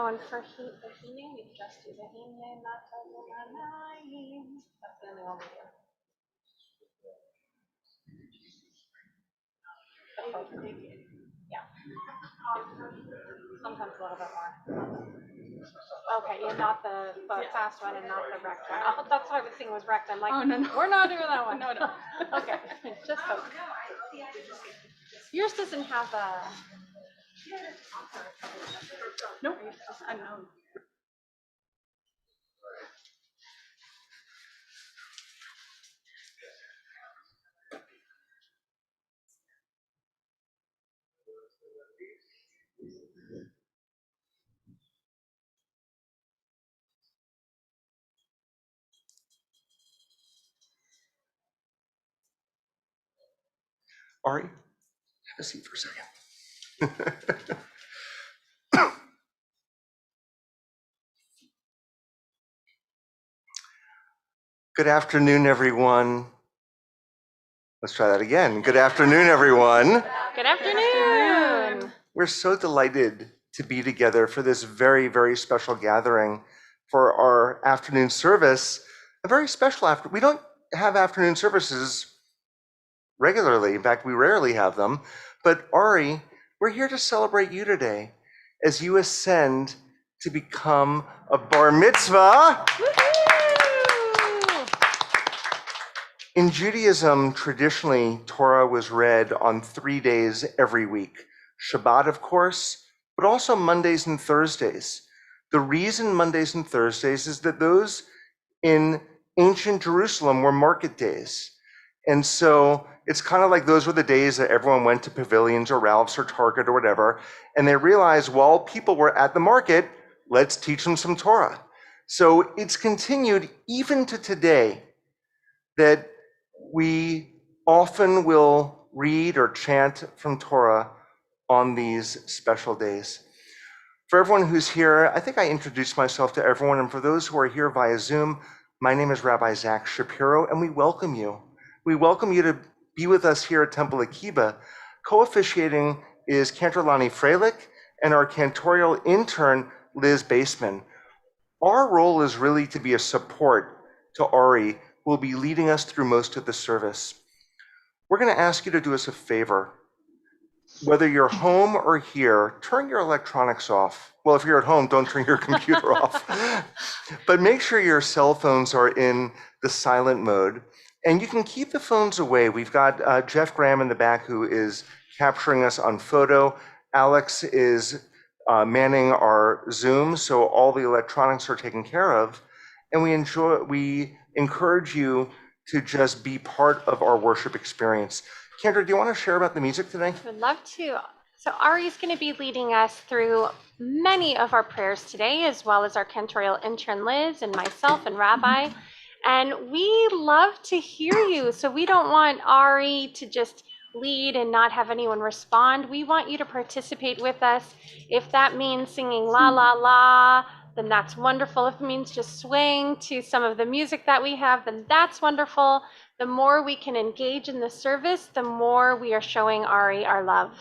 Oh, and for the Hine, we just do the Hine, not the That's the only one we do. Yeah. Sometimes a little bit more. Okay, yeah, not the fast one and not the wrecked one. Oh, that's what I was thinking was wrecked. I'm like, oh, no, we're not doing that one. No. Okay, just hope. Yours doesn't have a. Nope, it's just unknown. Ari, have a seat for a second. Good afternoon, everyone. Let's try that again. Good afternoon, everyone. Good afternoon. We're so delighted to be together for this very, very special gathering for our afternoon service. A very special we don't have afternoon services regularly. In fact, we rarely have them. But Ari, we're here to celebrate you today as you ascend to become a Bar Mitzvah. In Judaism, traditionally, Torah was read on 3 days every week. Shabbat, of course, but also Mondays and Thursdays. The reason Mondays and Thursdays is that those in ancient Jerusalem were market days. And so it's kind of like those were the days that everyone went to Pavilions or Ralph's or Target or whatever, and they realized while people were at the market, let's teach them some Torah. So it's continued even to today that we often will read or chant from Torah on these special days. For everyone who's here, I think I introduced myself to everyone, and for those who are here via Zoom, my name is Rabbi Zach Shapiro, and we welcome you. We welcome you to be with us here at Temple Akiba. Co-officiating is Cantor Lonnie Freilich and our cantorial intern, Liz Baseman. Our role is really to be a support to Ari, who will be leading us through most of the service. We're going to ask you to do us a favor. Whether you're home or here, turn your electronics off. Well, if you're at home, don't turn your computer off. But make sure your cell phones are in the silent mode. And you can keep the phones away. We've got Jeff Graham in the back who is capturing us on photo. Alex is manning our Zoom, so all the electronics are taken care of. And we encourage you to just be part of our worship experience. Kendra, do you want to share about the music today? I would love to. So Ari's going to be leading us through many of our prayers today, as well as our cantorial intern Liz and myself and Rabbi. And we love to hear you. So we don't want Ari to just lead and not have anyone respond. We want you to participate with us. If that means singing la la la, then that's wonderful. If it means just swaying to some of the music that we have, then that's wonderful. The more we can engage in the service, the more we are showing Ari our love.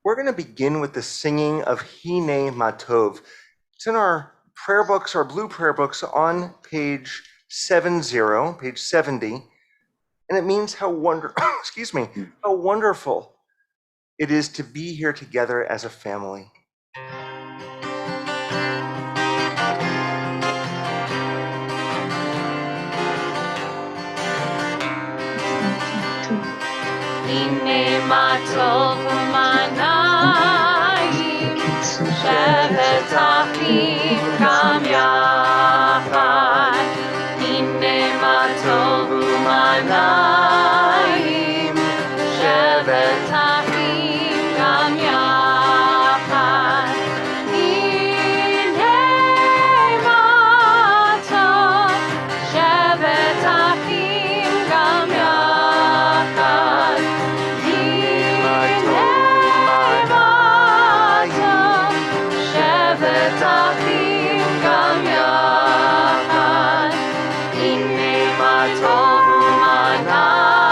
We're going to begin with the singing of Hine Matov. It's in our prayer books, our blue prayer books on page 70, and it means how wonderful it is to be here together as a family. Hine matov u'manayim, shevet achim gam yachad. Hine matov u'manayim, shevet achim gam yachad. Hine matov, shevet achim gam yachad. Hine matov u'manayim.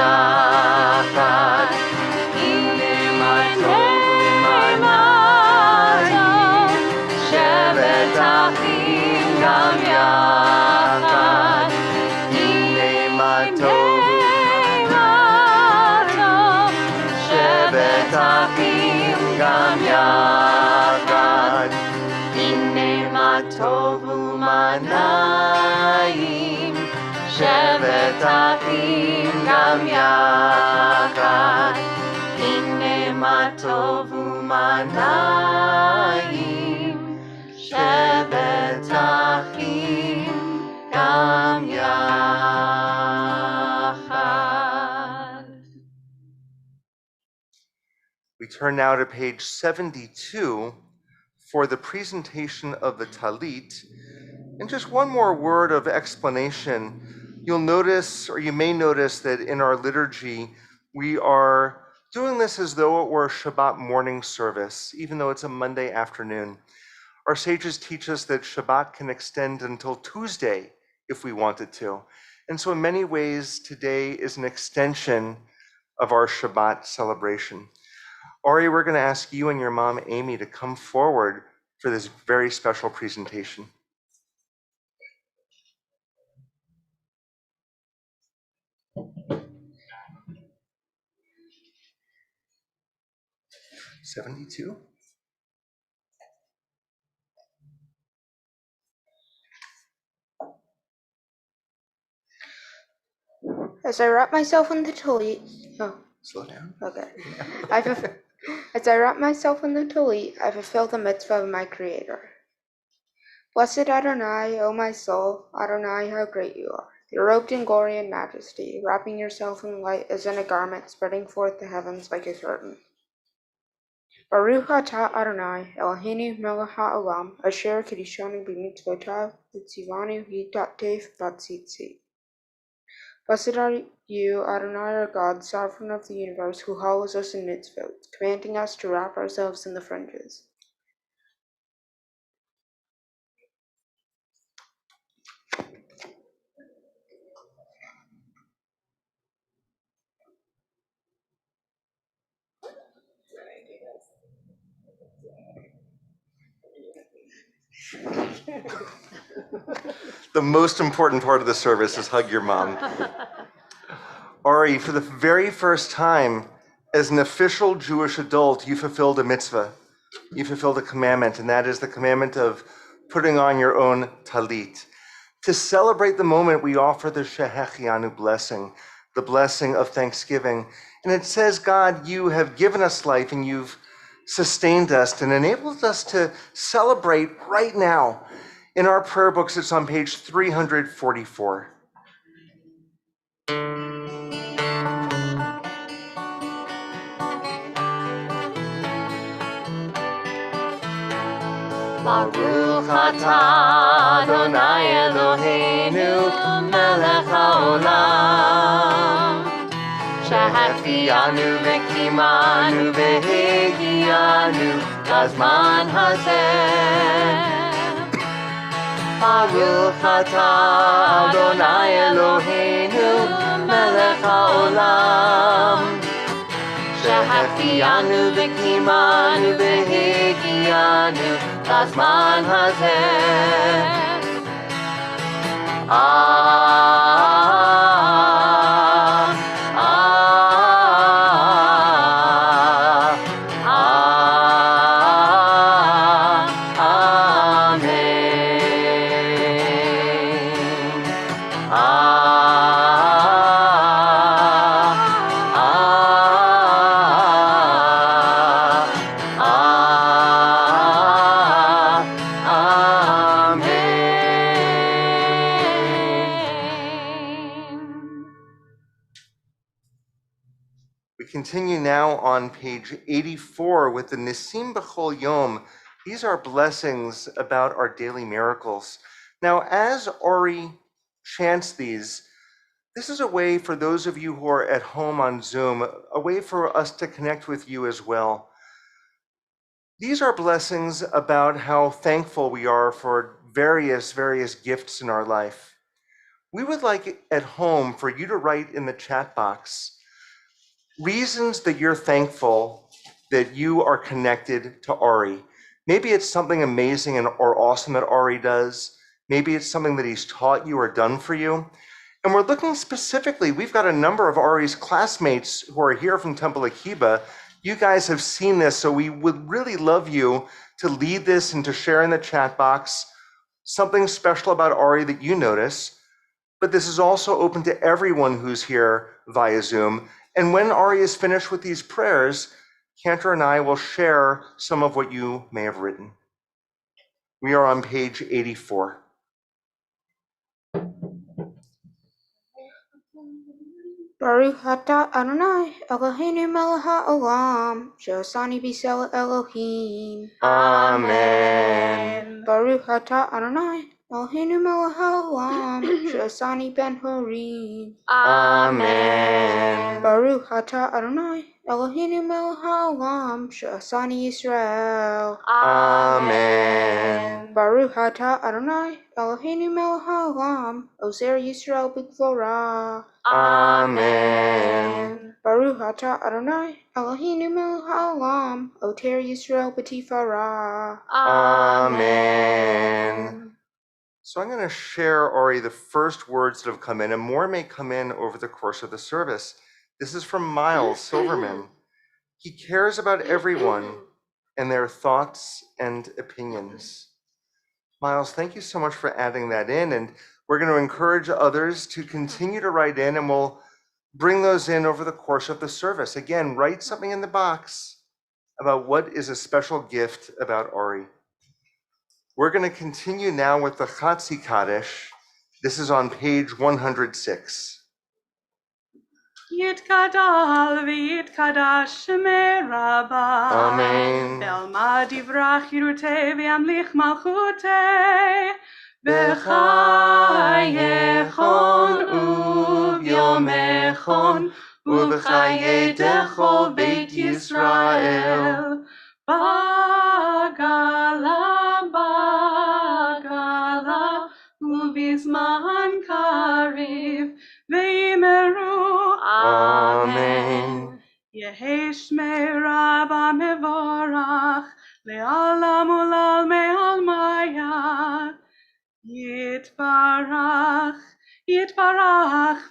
yachad. Hine ma tov u'ma shevet achim gam yachad. Hine ma tov shevet achim gam yachad. Hine ma tov u'ma na'im shevet achim gam yachad. Hine ma tov u'ma na'im shevet achim gam yachad. We turn now to page 72 for the presentation of the Talit. And just one more word of explanation. You'll notice, or you may notice, that in our liturgy, we are doing this as though it were a Shabbat morning service, even though it's a Monday afternoon. Our sages teach us that Shabbat can extend until Tuesday if we wanted to. And so in many ways, today is an extension of our Shabbat celebration. Ari, we're going to ask you and your mom, Amy, to come forward for this very special presentation. '72. As I wrap myself in the talit, Slow down. okay. As I wrap myself in the talit, I fulfill the mitzvah of my Creator. Blessed Adonai, O my soul, Adonai, how great you are. You're robed in glory and majesty, wrapping yourself in light as in a garment, spreading forth the heavens like a curtain. Baruch atah Adonai, Eloheinu melech ha'olam, asher kiddushanu b'mitzvotav, v'tzivanu hitatef b'tzitzi. Blessed are you, Adonai our God, sovereign of the universe, who hallows us in mitzvot, commanding us to wrap ourselves in the fringes. The most important part of the service is hug your mom. Ari, for the very first time, as an official Jewish adult, you fulfilled a mitzvah. You fulfilled a commandment, and that is the commandment of putting on your own talit. To celebrate the moment, we offer the Shehechianu blessing, the blessing of thanksgiving. And it says, God, you have given us life, and you've sustained us and enabled us to celebrate right now. In our prayer books, it's on page 344. Baruch atah Adonai Eloheinu melech haolam shehachianu v'kimanu v'hegianu lazman hazeh. Baruch atah Adonai Eloheinu melech haolam shehachianu v'kimanu v'hegianu lazman hazeh. We continue now on page 84 with the Nisim B'chol Yom. These are blessings about our daily miracles. Now, as Ori chants these, this is a way for those of you who are at home on Zoom, a way for us to connect with you as well. These are blessings about how thankful we are for various gifts in our life. We would like at home for you to write in the chat box reasons that you're thankful that you are connected to Ari. Maybe it's something amazing or awesome that Ari does. Maybe it's something that he's taught you or done for you. And we're looking specifically, we've got a number of Ari's classmates who are here from Temple Akiba. You guys have seen this, so we would really love you to lead this and to share in the chat box something special about Ari that you notice. But this is also open to everyone who's here via Zoom. And when Ari is finished with these prayers, Cantor and I will share some of what you may have written. We are on page 84. Baruch atah Adonai Eloheinu melech haolam she'asani b'sel Elohim. Amen. Baruch atah Adonai Eloheinu melech haolam she'asani ben horim. Amen. Baruch atah Adonai Eloheinu melech haolam she'asani Yisrael. Amen. Baruch atah Adonai Eloheinu melech haolam ozer Yisrael b'gvora. Amen. Baruch atah Adonai Eloheinu melech haolam oter Yisrael b'tifara. Amen. So I'm going to share, Ari, the first words that have come in, and more may come in over the course of the service. This is from Miles Silverman. He cares about everyone and their thoughts and opinions. Miles, thank you so much for adding that in, and we're going to encourage others to continue to write in, and we'll bring those in over the course of the service. Again, write something in the box about what is a special gift about Ari. We're going to continue now with the Chatzi Kaddish. This is on page 106. Yitkadal v'yitkadash shemei Rabba. Amen. Ve'alma divrach yirutei ve'amlich malchutei. B'chayechon u'vyomechon u'b'chayei dechol Beit Yisrael. Bagala u'bizman kariv ve'imeru. Amen. Yehi shmei Rabba mevorach le'alam ulal me'almaya. Yitbarach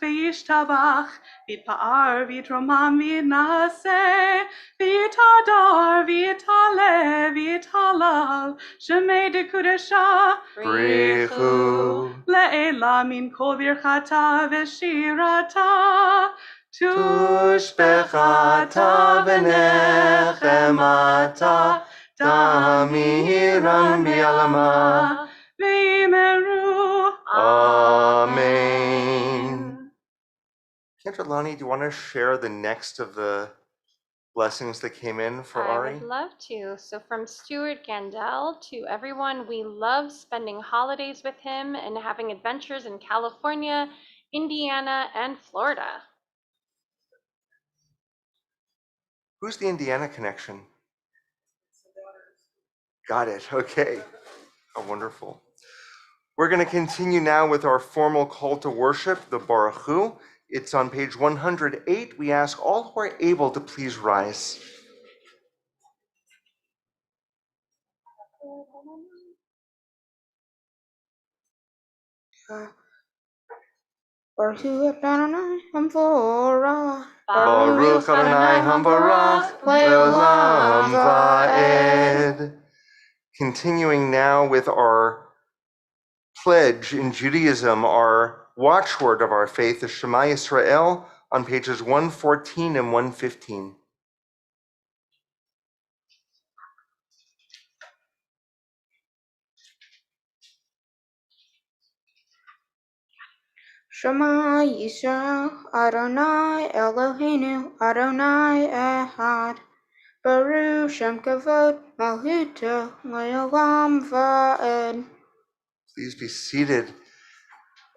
ve'yishtabach v'yitpa'ar v'yitromam v'yitnaseh v'yitadar v'yitale v'yithalal shemei dekudesha Brichu. le'ela min kol birchata v'shirata Tushbechata v'nechemata tamiran bi'alama. Amen. Kentralani, do you want to share the next of the blessings that came in for I Ari? would love to. So from Stuart Gandel to everyone, we love spending holidays with him and having adventures in California, Indiana, and Florida. Who's the Indiana connection? Got it. Okay. How wonderful. We're going to continue now with our formal call to worship, the Baruch Hu. It's on page 108. We ask all who are able to please rise. Baruch Adonai Hamvorah. Baruch Adonai Hamvarach Le'olam Va'ed. Continuing now with our pledge in Judaism, our watchword of our faith, the Shema Yisrael, on pages 114 and 115. Shema Yisrael Adonai Eloheinu Adonai Echad. Baruch Shem Kavod Malchuto Le'olam Va'ed. Please be seated.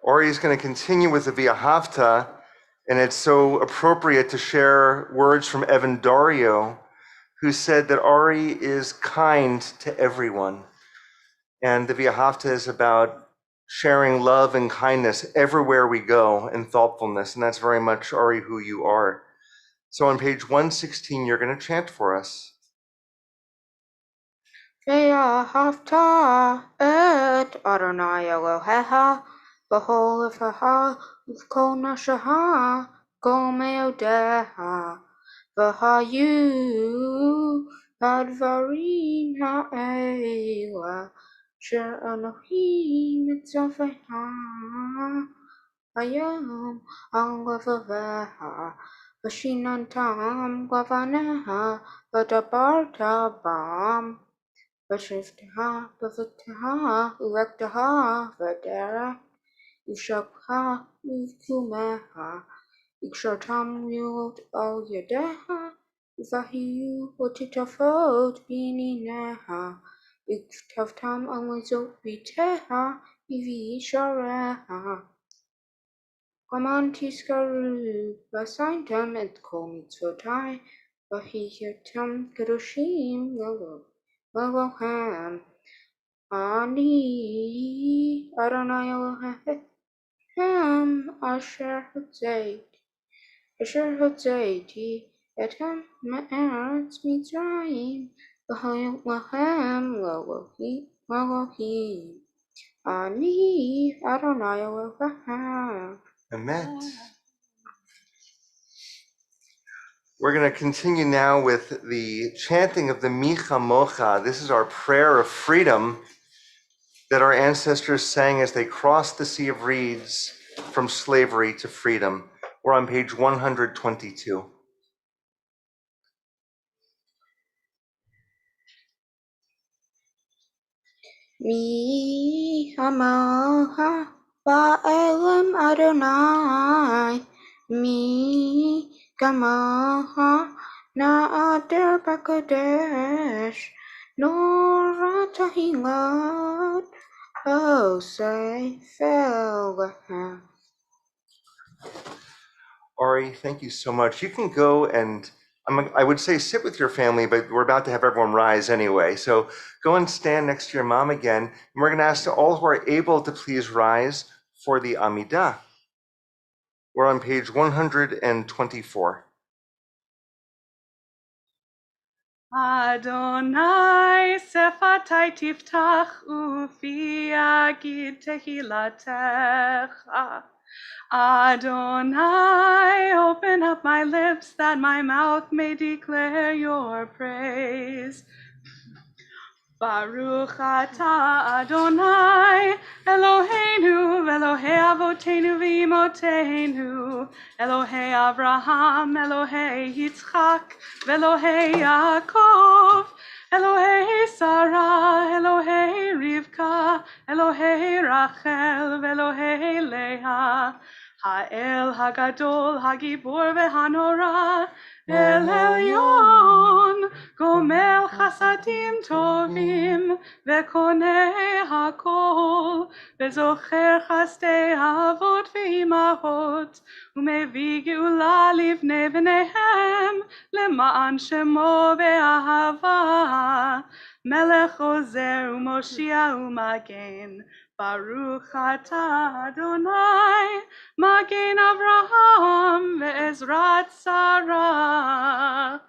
Ori is going to continue with the V'ahavta, and it's so appropriate to share words from Evan Dario, who said that Ari is kind to everyone. And the V'ahavta is about sharing love and kindness everywhere we go and thoughtfulness, and that's very much, Ari, who you are. So on page 116, you're going to chant for us. Ve'ahavta et Adonai Elohecha b'chol lefacha u'v'kol nafshecha kol me'odecha v'hayu hadvarim ha'ela asher Elohim mitzvah hayom al levavecha v'shinantam gavanecha v'dabarta bam Vashiftaha, Bhavataha, Uraktaha, Vadara, Ushakha, Ukumaha, Ukshartam Yult Al Yadeha, Uvahiyu, Utitafot, Bininaha, Uktavtam Amazot Viteha, Ivi Shareha. Kamantiskaru, Vasaintam et Kol Mitzvotai, Vahiyatam Kedoshim Lolo. Elohim, Ani, Adonai Elohim, Asher Hotzaiti, Etem Me'eretz Mitzrayim, V'Elohim, Elohim, Ani, Adonai Elohim. Amen. We're going to continue now with the chanting of the Micha Mocha. This is our prayer of freedom that our ancestors sang as they crossed the Sea of Reeds from slavery to freedom. We're on page 122. Mi Hamocha Ba'elam Adonai Mi Kamocha Na'ader B'Kadesh Nor Tahilot Osei Felhem. Ari, thank you so much. You can go and I would say sit with your family, but we're about to have everyone rise anyway. So go and stand next to your mom again. And we're going to ask all who are able to please rise for the Amidah. We're on page 124. Adonai sefatai tiftach ufi agid tehilatecha. Adonai, open up my lips that my mouth may declare your praise. Baruch atah Adonai, Eloheinu, Elohei Avotenu v'Imotenu, Elohei Abraham, Elohei Yitzchak, Elohei Yaakov, Elohei Sarah, Elohei Rivka, Elohei Rachel, Elohei Leah, Ha'el Hagadol, Hagibor v'Hanora, El Elyon, Gomel Chasadim Tovim, Vekonei Hakol, Vezocher Chasdei Avot v'Imahot, Umevi Geula Livnei V'neihem, Lema'an Shemo Be'ahava, Melech Ozer U'Moshia U'Magen, Baruch atah Adonai, Magen Avraham ve'ezrat Sarah.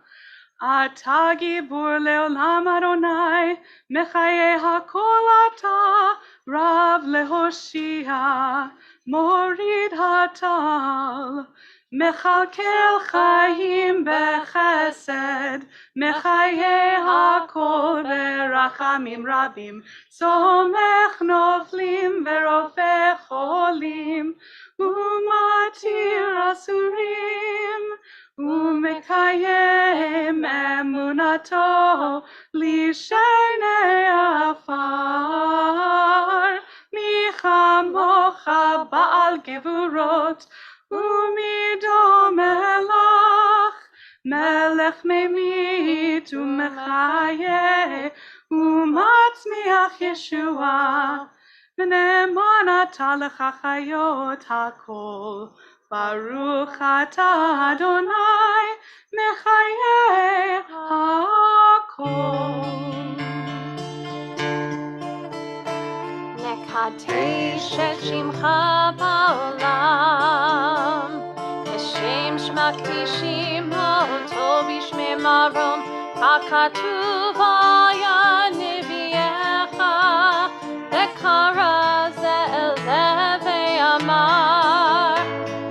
Atah gibur le'olam Adonai, mechaye hakol atah, Rav lehoshia, morid hatal. Mechalkel chayim bechesed, mechaye hakol berachamim rabim, somech noflim verofe cholim, umatir asurim, umekayem emunato lishenei afar, michamocha ba'al gevurot, umido melach, melech memit umechaye, umatzmiach Yeshua, v'ne'emanata lecha chayot hakol. Baruch atah Adonai, mechaye hakol. Nekadesh et shimcha ba'olam, Kashem מקדישים אותו בשמי מרום, ככתוב היה נביאך, וקרא זה אל זה ואמר,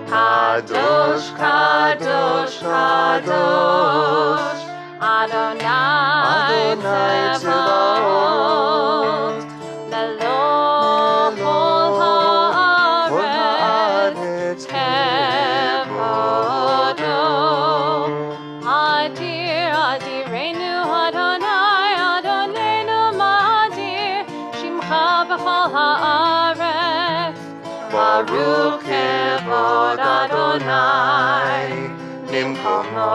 קדוש, קדוש, קדוש, אדוני צבאות, מלוא כל הארץ כבודו. אדיר, אדירנו אדוני, אדוננו מאדיר, שמך בכל הארץ. ברוך כבוד אדוני במקומו.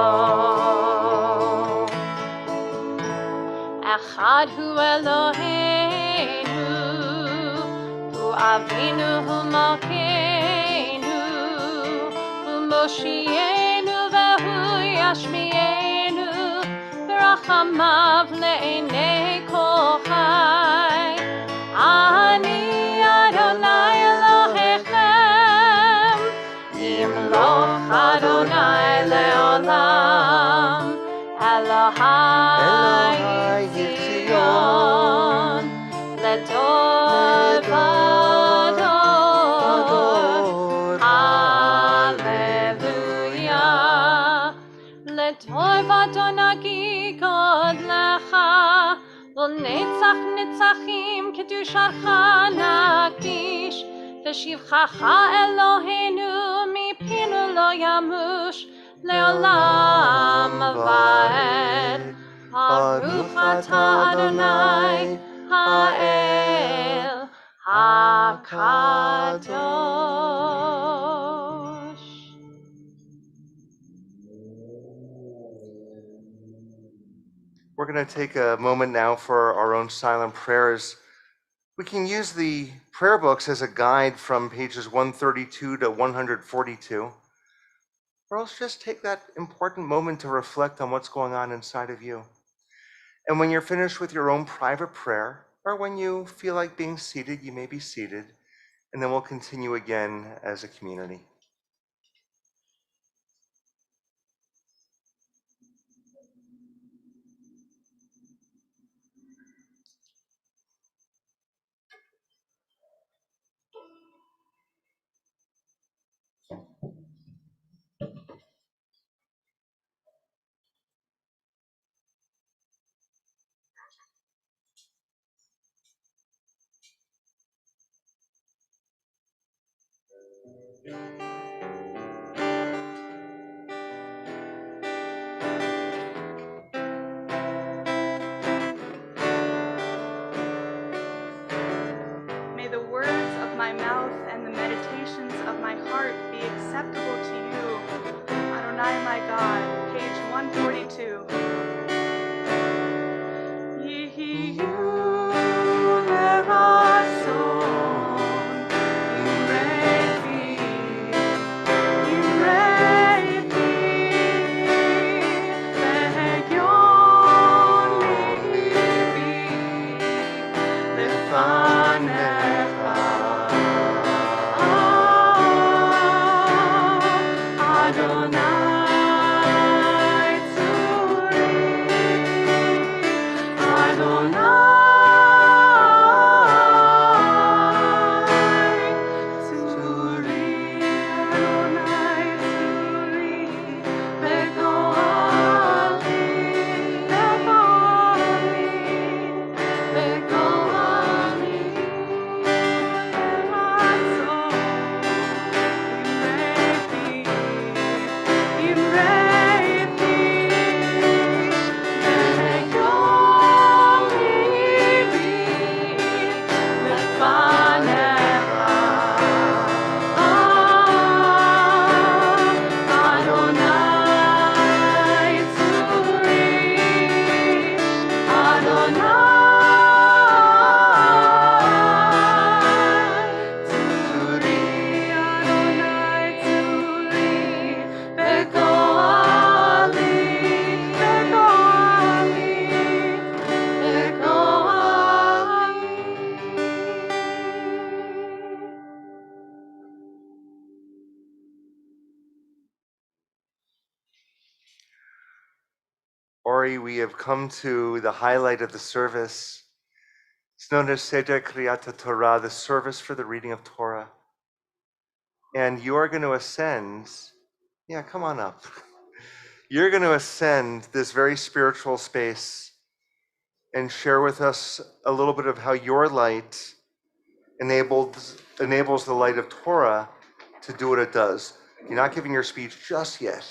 אחד הוא אלוהינו, הוא אבינו, הוא מלכנו, הוא מושיענו והוא ישמיענו, ברחמיו לעיני כל חי. אני אדוני אלוהיכם, ימלוך אדוני לעולם, אלוהי ציון, לדור ודור, הללויה. לדור ודור נגיד גודלך, ולנצח נצחים קדושתך נקדיש, ושבחך אלוהינו מפינו לא ימוש, לעולם ועד. ברוך אתה אדוני האל הקדוש. We're going to take a moment now for our own silent prayers. We can use the prayer books as a guide from pages 132 to 142, or else just take that important moment to reflect on what's going on inside of you. And when you're finished with your own private prayer, or when you feel like being seated, you may be seated, and then we'll continue again as a community. May the words of my mouth and the meditations of my heart be acceptable to you, Adonai my God, page 142. Yehiyu lerason, imrefi, vehegyon libi, lefanecha. Adonai tzuri, Adonai tzuri, Adonai tzuri, begoali, begoali, begoali. Ori, we have come to the highlight of the service. It's known as Seder Kriyat Torah, the service for the reading of Torah. And you are going to ascend. Yeah, come on up. You're going to ascend this very spiritual space and share with us a little bit of how your light enables the light of Torah to do what it does. You're not giving your speech just yet.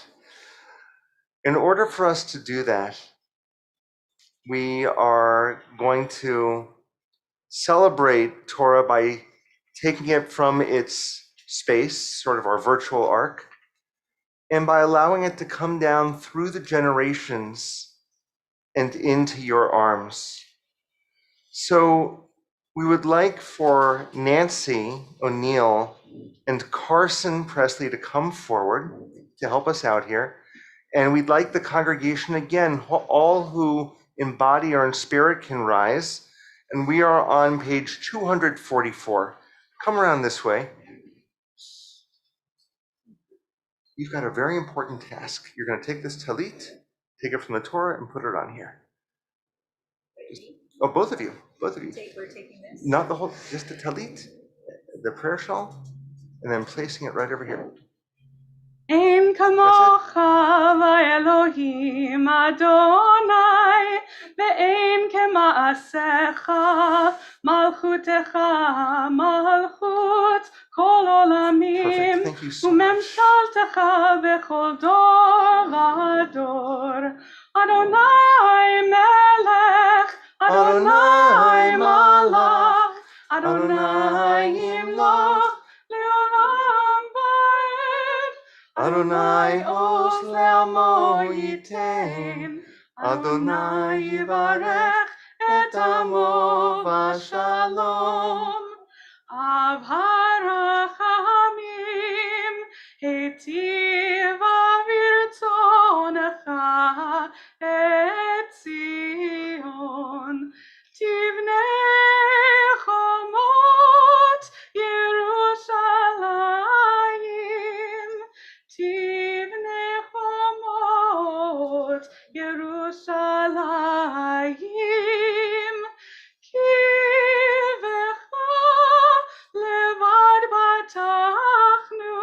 In order for us to do that, we are going to celebrate Torah by taking it from its space, sort of our virtual ark, and by allowing it to come down through the generations and into your arms. So we would like for Nancy O'Neill and Carson Presley to come forward to help us out here. And we'd like the congregation, again, all who in body or in spirit can rise. And we are on page 244. Come around this way. You've got a very important task. You're going to take this talit, take it from the Torah, and put it on here. Oh, both of you. Both of you. We're taking this? Not the whole, just the talit, the prayer shawl, and then placing it right over here. Ein kamocha v'Elohim Adonai, ve'ein kema'asecha malchutecha malchut kol olamim, Perfect. Thank you so much. u'memshaltecha v'chol dor v'dor. Adonai melech, Adonai malach, Adonai yimloch le'olam va'ed. Adonai oz le'amo yitein, Adonai yivarech et amo v'shalom. Av harachamim hitiv avirtzonecha et Zion. Tivnei chomot Yerushalayim. Tivnei chomot Yerushalayim. Kivecha levad batachnu,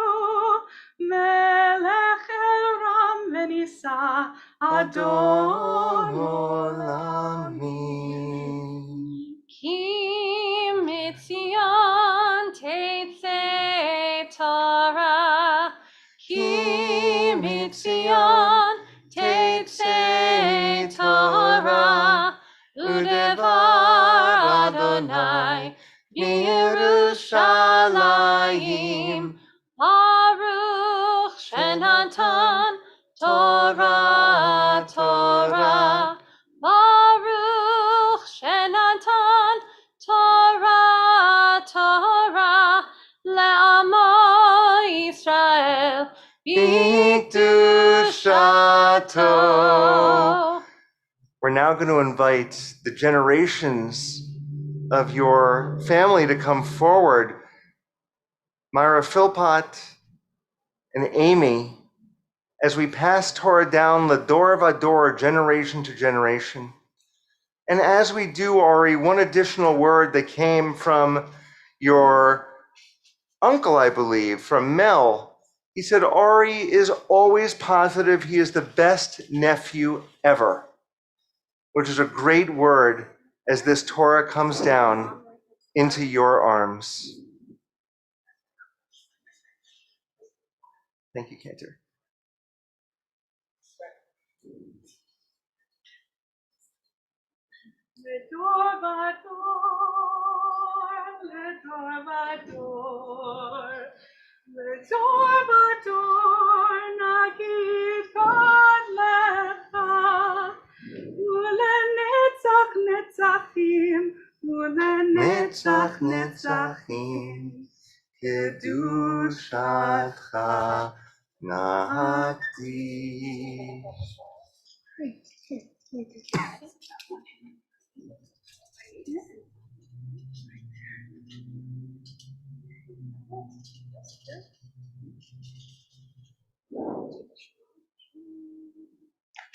melech el ram venisa Adon olamim. Ki mitzion tetzei Torah, Ki mitzion tetzei Torah, udevar Adonai b'Yerushalayim, Baruch shenatan Torah, Torah, Baruch shenatan Torah, Torah, le'amo Yisrael b'kedushato. We're now going to invite the generations of your family to come forward. Myra Philpott and Amy, as we pass Torah down the door of Ador, generation to generation. And as we do, Ari, one additional word that came from your uncle, I believe, from Mel. He said, Ari is always positive he is the best nephew ever, which is a great word as this Torah comes down into your arms. Thank you, Cantor. Ledor vador, ledor vador, ledor vador, nagid God lecha, ulenetzach netzachim, ulenetzach netzachim, kedushatcha nahakdish.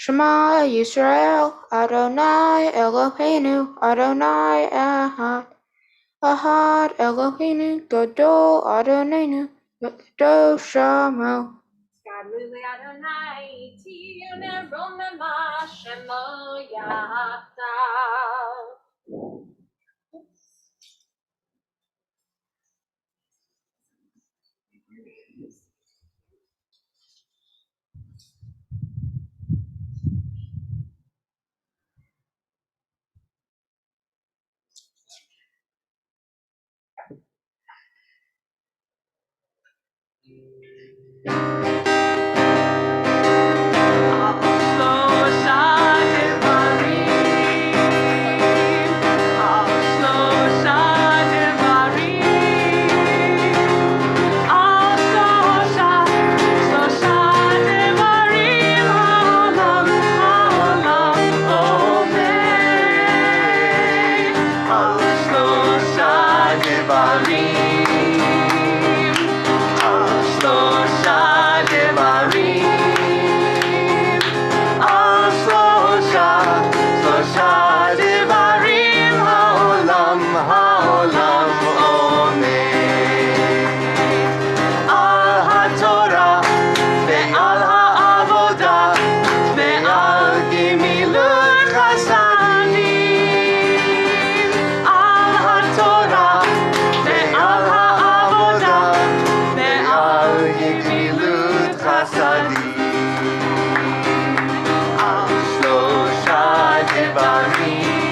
Shema Yisrael, Adonai Eloheinu, Adonai Ahad. Ahad Eloheinu, Gadol Adonai, Kadosh Shemo. Gadluli Adonai, Tiyone Romema Shemo Yahdav.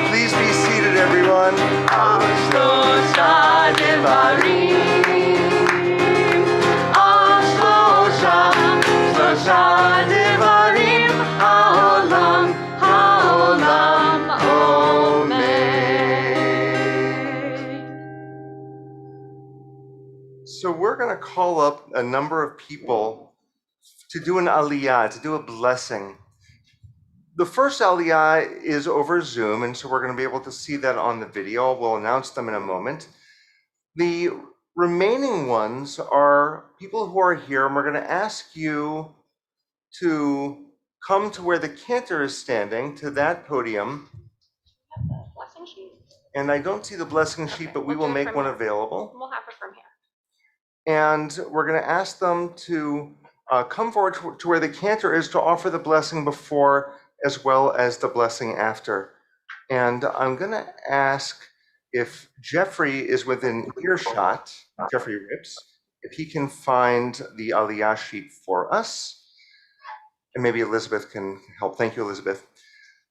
Please be seated, everyone. So we're going to call up a number of people to do an aliyah, to do a blessing. The first aliyah is over Zoom, and so we're going to be able to see that on the video. We'll announce them in a moment. The remaining ones are people who are here, and we're going to ask you to come to where the cantor is standing, to that podium. Blessing sheet. And I don't see the blessing sheet, but we will make one available. We'll have it from here. And we're going to ask them to come forward to where the cantor is to offer the blessing before as well as the blessing after. And I'm going to ask if Jeffrey is within earshot, Jeffrey Rips, if he can find the aliyah sheet for us. And maybe Elizabeth can help. Thank you, Elizabeth.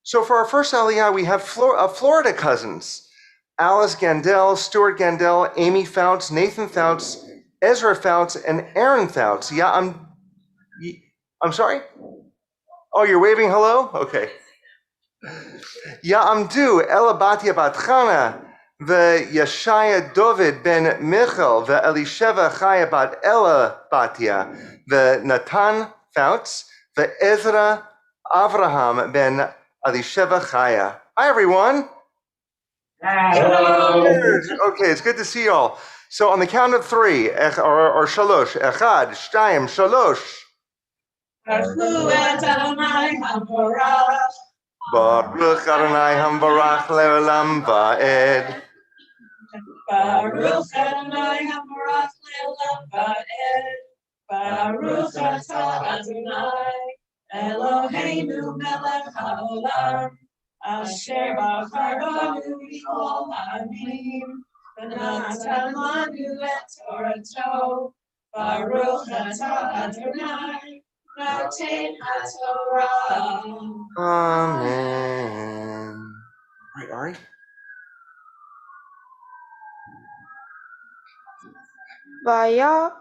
So for our first aliyah, we have Florida cousins. Alice Gandel, Stuart Gandel, Amy Fouts, Nathan Fouts, Ezra Fouts, and Aaron Fouts. Yeah, I'm sorry? Oh, you're waving hello? Okay. Ya'amdu Ela Batia Bat Chana, Yeshaya David ben Michal, Elisheva Chaya Bat Ela Batia, Natan Fouts, Ezra Avraham ben Elisheva Chaya. Hi, everyone. Hello. Okay, it's good to see you all. So on the count of three, or shalosh, echad, shtayim, shalosh. Baruch Adonai Hamvarach le'olam va'ed. Baruch Adonai Hamvarach le'olam va'ed. Baruch atah Adonai Eloheinu melech haolam. Asher bachar banu mikol ha'amim. V'natan lanu et Torato. Baruch atah Adonai noten haTorah. Amen. Right, Ari? Vayar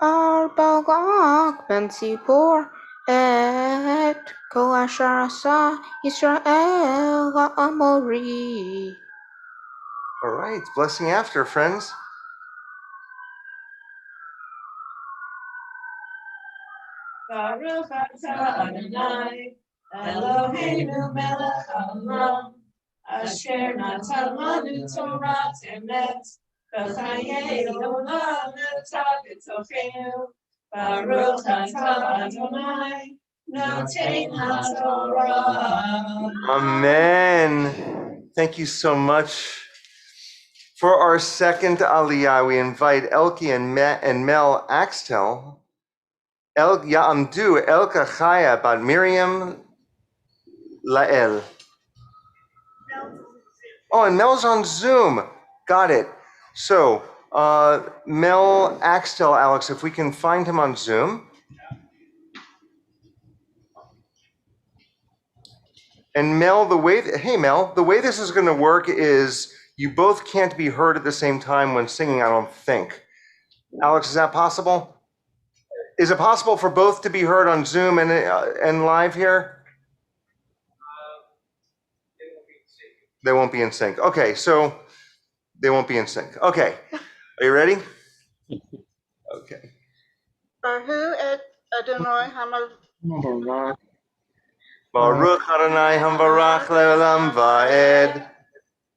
Balak ben Zippor et kol asher asa Yisrael ha'amori. All right, blessing after, friends. Baruch atah Adonai Eloheinu melech haolam asher natan lanu Torah emet v'chayei olam natan b'tochenu. Baruch atah Adonai notain haTorah. Amen. Thank you so much. For our second aliyah, we invite Elke and Mel Axtel. El Ya'amdu Elka Chaya Bat Miriam Lael. Oh, and Mel's on Zoom. Got it. So, Mel Axtel, Alex, if we can find him on Zoom. And Mel, the way this is going to work is you both can't be heard at the same time when singing, I don't think. Alex, is that possible? Is it possible for both to be heard on Zoom and live here? They won't be in sync. Okay, so they won't be in sync. Okay, are you ready? Okay. Baruch et Adonai Hamavarach. Baruch Adonai Hamvarach Le'olam Va'ed.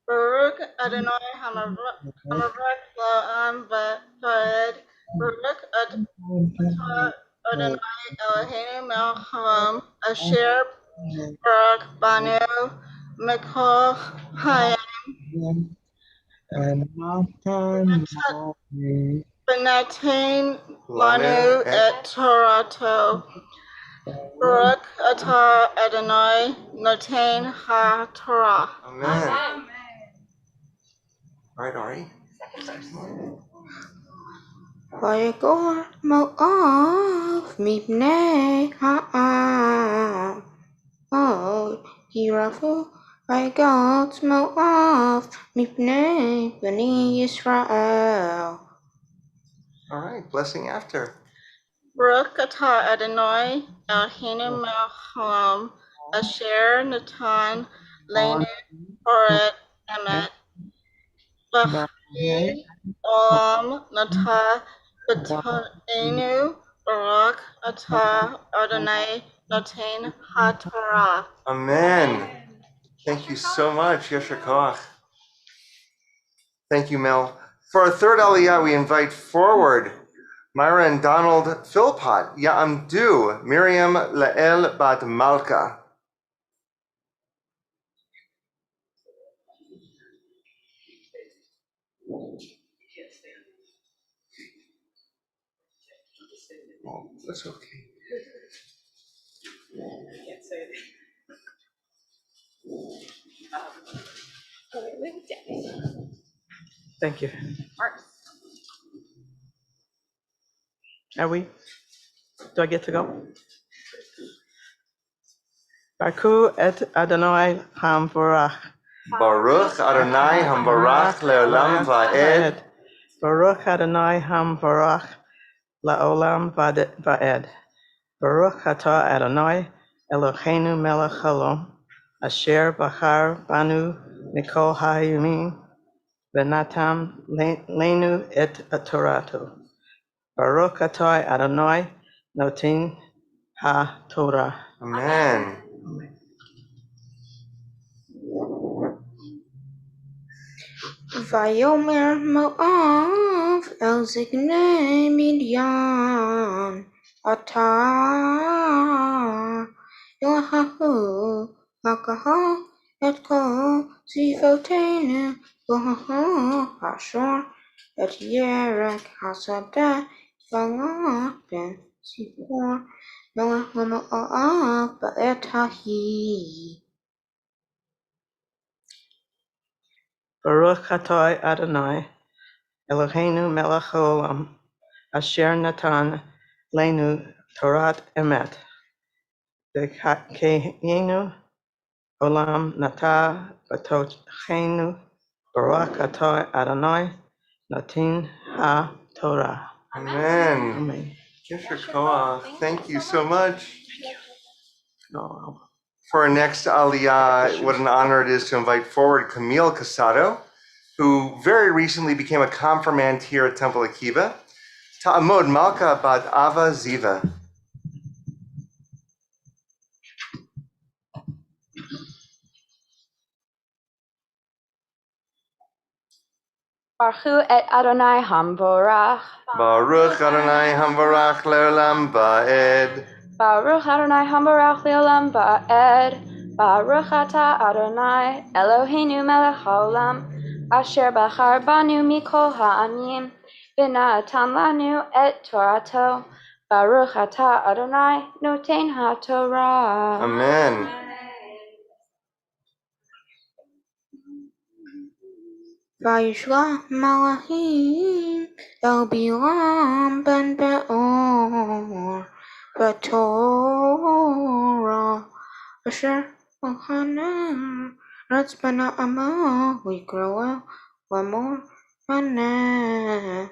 Baruch Adonai Hamavarach La'am Va'ed. Baruch Adonai Eloheinu melech haolam asher barak banu mikol hayam v'natain lanu et Torato. Baruch atah Adonai notain haTorah. Amen. All right, Ari. ויגור מואב מפני העם. ירעבו ויגוץ מואב מפני בני ישראל. All right, blessing after. Baruch atah Adonai Eloheinu melech haolam asher natan leinu Torah emet v'chai olam natah b'toneinu. Baruch atah Adonai notain haTorah. Amen. Thank you so much, Yesher Koach. Thank you, Mel. For our third aliyah, we invite forward Myra and Donald Philpott, Ya'amdu, Miriam Lael Bat Malka. Oh, that's okay. Thank you. Are we? Do I get to go? Baruch et Adonai Hamvarach. Baruch Adonai Hamvarach Le'olam Va'ed. Baruch Adonai Hamvarach La'olam Va'ed. Baruch atah Adonai Eloheinu melech haolam asher bachar banu mikol hayamim v'natam leinu et Torato. Baruch atah Adonai notin haTorah. Amen. ויאמר מואב אל זקני מדיין עתה יאהבו הקהל את כל צבאותינו ואשר את ירק השדה פלח בן ציפור מלך למואב בעת ההיא. Baruch atah Adonai Eloheinu melech haolam asher natan leinu Torat emet v'kehenu olam nata b'tochenu. Baruch atah Adonai notin haTorah. Amen. Amen. Yesher Koach. Thank you so much. No. For our next aliyah, what an honor it is to invite forward Camille Cosato, who very recently became a confirmand here at Temple Akiba. Ta'amod Malka Bat Ava Ziva. Baruch et Adonai Hamvorach. Baruch Adonai Hamvarach Le'olam Va'ed. Baruch Adonai Hambarach Leolam Ba'ed. Baruch Ata Adonai Eloheinu Melech Haolam Asher Bachar Banu Mikol Ha'amim V'natan Lanu Et Torato. Baruch Ata Adonai Noten HaTorah. Amen. Vayishlach Malachim El Bilam Ben Beor B'Torah Asher Elhanan Ratz Ben Amal Likroel Lamor Haneh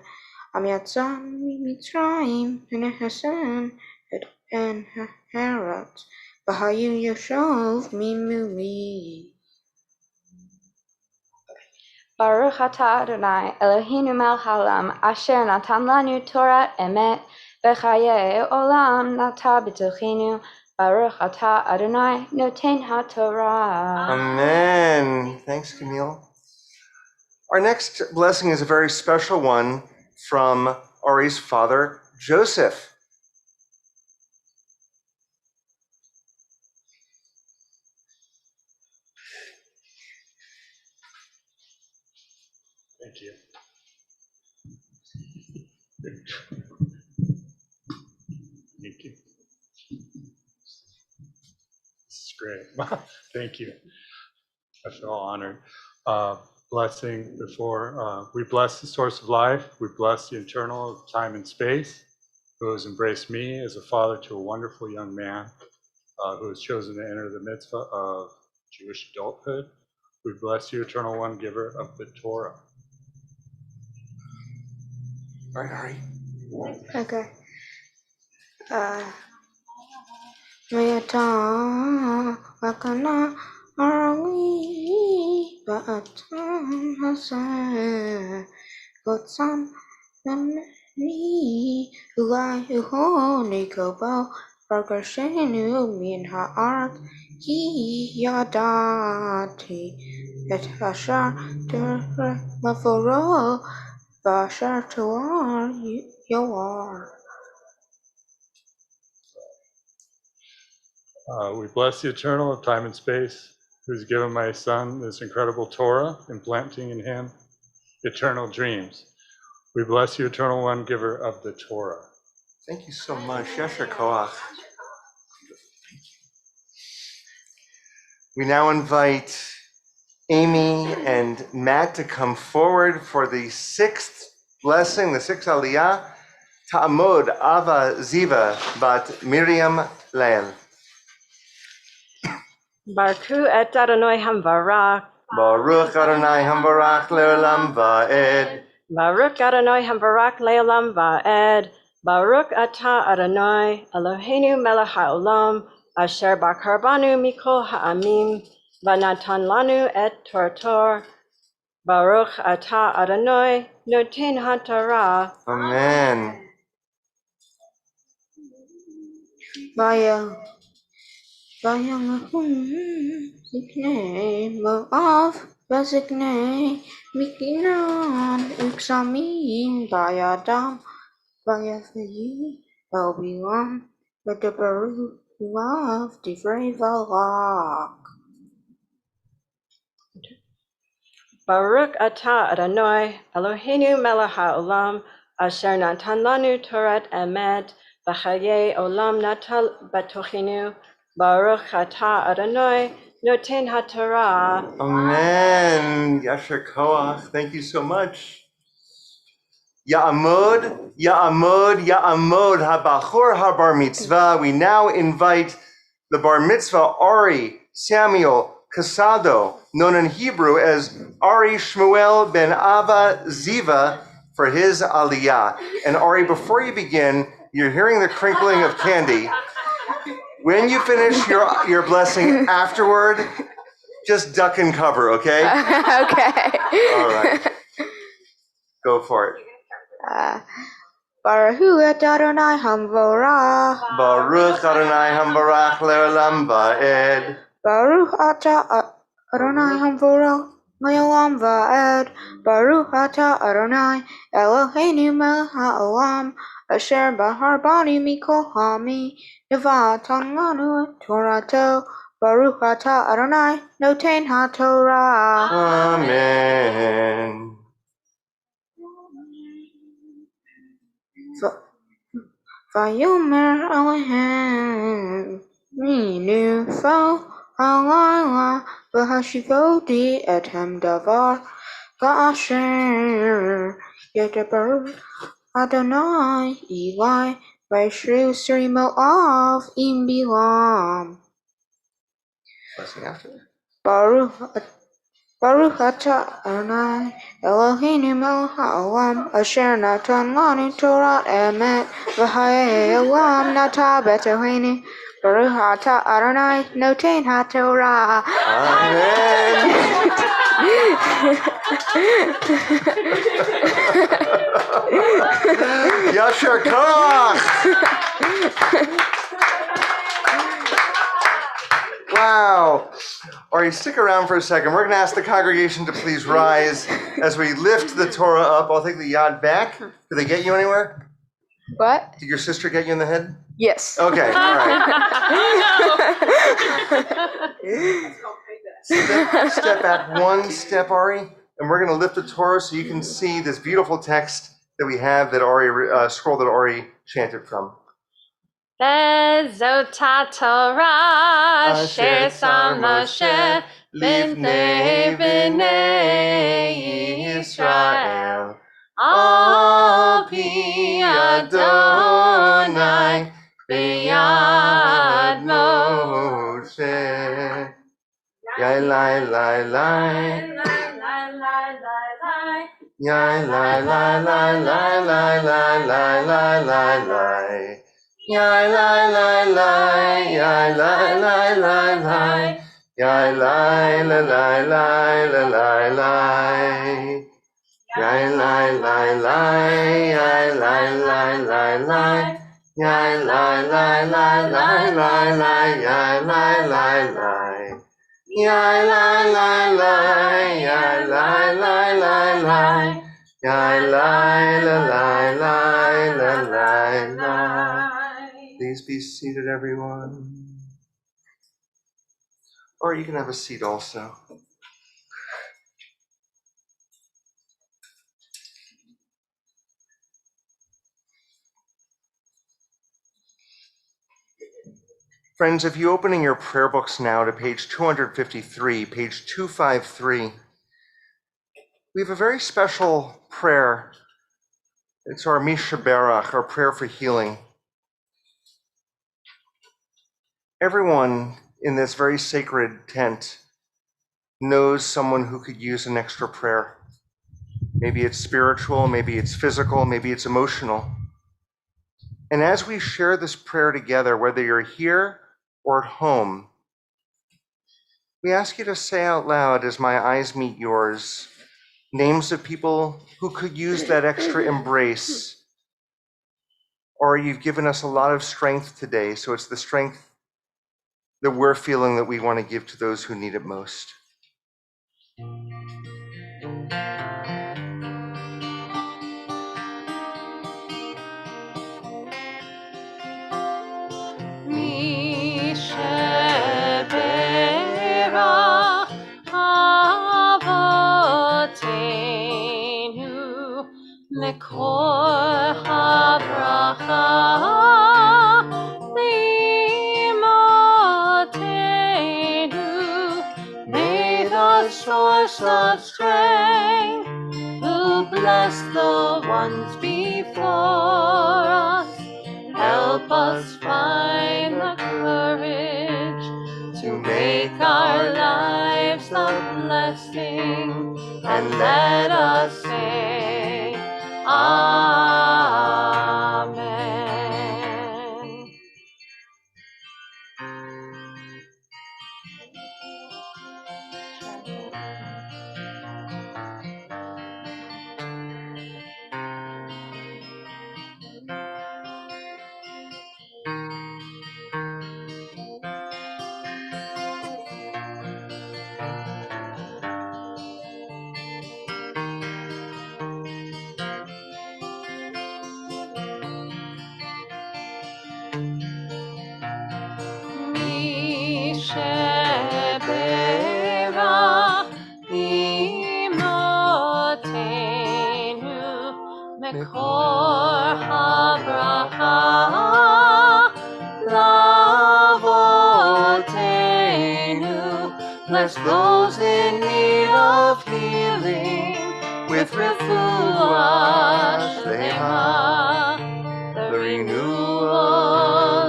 Am Yatzah Mitzrayim V'Nehasan Et En Heret V'Hayu Yashov Mimuli. Baruch Ata Adonai Eloheinu Melech Haolam Asher Natan Lanu Torah Emet V'Chaye Olam Nata B'Tochenu. Baruch Ata Adonai Noten HaTorah. Amen. Thanks, Camille. Our next blessing is a very special one from Ari's father, Joseph. Thank you. Thank you. This is great. Thank you. I feel honored. Blessing before we bless the source of life. We bless the eternal of time and space, who has embraced me as a father to a wonderful young man who has chosen to enter the mitzvah of Jewish adulthood. We bless you, eternal one, giver of the Torah. All right, Ari. Okay. Mayata Wakana Arawi Ba'atan Hasan Gotsam Namni Ulai Uhoni Kobo Bargashenu Min Ha'art Ki Yadati Et Hashar Dere Mavoro Bashar Tuar Yoar. We bless the eternal of time and space, who's given my son this incredible Torah, implanting in him eternal dreams. We bless you, eternal one, giver of the Torah. Thank you so much. Yasher Koach. We now invite Amy and Matt to come forward for the sixth blessing, the sixth aliyah, Ta'amod Ava Ziva Bat Miriam Lael. Baruch et Adonai Hamvarach. Baruch Adonai Hambarach Leolam Va'ed. Baruch Adonai Hamvarach Leolam Va'ed. Baruch Ata Adonai Eloheinu Melech Haolam Asher Bachar Banu Mikol Ha'amim V'Natan Lanu Et Torato. Baruch Ata Adonai Noten HaTorah. Amen. Bayangahum Zikne Mo'av Bazikne Mikinan Uksamin Bayadam Bayathi Elbilam Bedabaru Love Divrei Valak. Baruch Ata Adonai Eloheinu Melech Haolam Asher Natan Lanu Torah Emet V'Chaye Olam Nata B'Tochenu. Baruch Ata Adonai Noten HaTorah. Amen. Yasher Koach. Thank you so much. Ya'amod, Ya'amod, Ya'amod HaBachor HaBar Mitzvah. We now invite the Bar Mitzvah Ari Samuel Cosato, known in Hebrew as Ari Shmuel Ben Ava Ziva, for his aliyah. And Ari, before you begin, you're hearing the crinkling of candy. When you finish your blessing afterward, just duck and cover, okay? Okay. All right. Go for it. Baruch et Adonai Hamvorach. Baruch Adonai Hambarach Leolam Va'ed. Baruch Ata Adonai Hamvorach Olam va'ed, Baruch atah Adonai, Eloheinu melech ha'olam, asher bahar banu mikol hami, nevatan lanu et Torato, Baruch atah Adonai, noten ha'Torah. Amen. Vayomer Elohem, Minu fo halayla, v'hashivoti etem davar, v'asher yedaber Adonai Eli, v'yishru srimo av im bilam. Blessing after that. Baruch atah Adonai Eloheinu melech haolam, asher natan lanu Torah emet, v'hayei olam nata b'tohenu. Baruch atah Adonai noten haTorah. Amen. Yasher koach. Wow. All right, stick around for a second. We're going to ask the congregation to please rise as we lift the Torah up. I'll take the yad back. Did they get you anywhere? What? Did your sister get you in the head? Yes. Okay, all right. Step back one step, Ari, and we're going to lift the Torah so you can see this beautiful text that we have that Ari, scroll that Ari chanted from. Vezota Torah asher sam Moshe lifnei bnei Yisrael al pi Adonai b'yad Moshe. Yai lai lai lai. Yai lai lai lai lai lai lai lai lai lai lai. Yai lai lai lai, yai lai lai lai lai, yai lai lai lai lai lai lai. Yai lai lai lai, yai lai lai lai lai, yai lai lai lai lai lai lai, yai lai lai lai. Yai lai lai lai, yai lai lai lai lai, yai lai lai lai lai lai. Please be seated, everyone. Or you can have a seat also. Friends, if you open in your prayer books now to page 253, page 253, we have a very special prayer. It's our Misha Berach, our prayer for healing. Everyone in this very sacred tent knows someone who could use an extra prayer. Maybe it's spiritual, maybe it's physical, maybe it's emotional. And as we share this prayer together, whether you're here or at home, we ask you to say out loud as my eyes meet yours, names of people who could use that extra embrace. Or you've given us a lot of strength today, so it's the strength that we're feeling that we want to give to those who need it most. Mekor habracha limotenu, may the source of strength, who bless the ones before us, help us find the courage to make our lives a blessing, and let us say, Amen. Mekor habracha lavotenu. Bless those in need of healing with refuah shlema, the renewal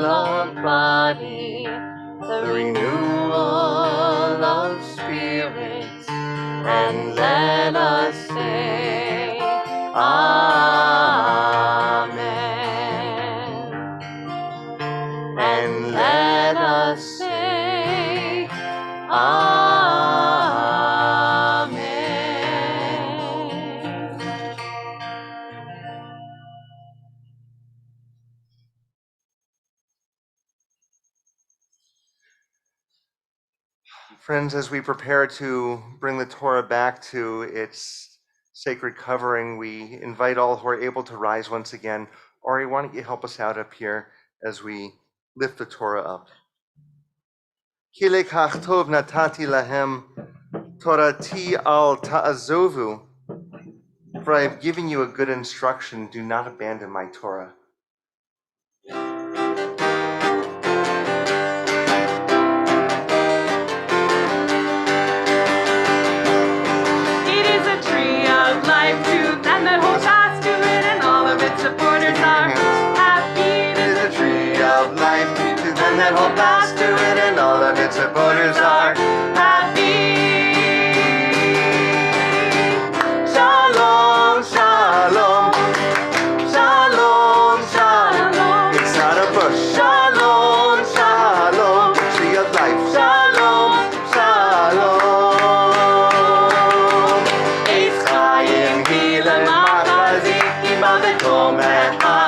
of body, the renewal of spirits, and let us say Amen. And let us say Amen. Friends, as we prepare to bring the Torah back to its sacred covering, we invite all who are able to rise once again. Ari, why don't you help us out up here as we lift the Torah up? Ki lekach tov natati lahem torati al ta'azovu. For I have given you a good instruction, do not abandon my Torah. It is a tree of life to them that hold fast to it, and all of its supporters are happy. It is a tree of life to them that hold fast to it, and all of its supporters are happy. Shalom, shalom, shalom, shalom. It's not a bush. Shalom, shalom, tree of life. Shalom, shalom. Eitz Chaim hi lemachazikim b'tomecha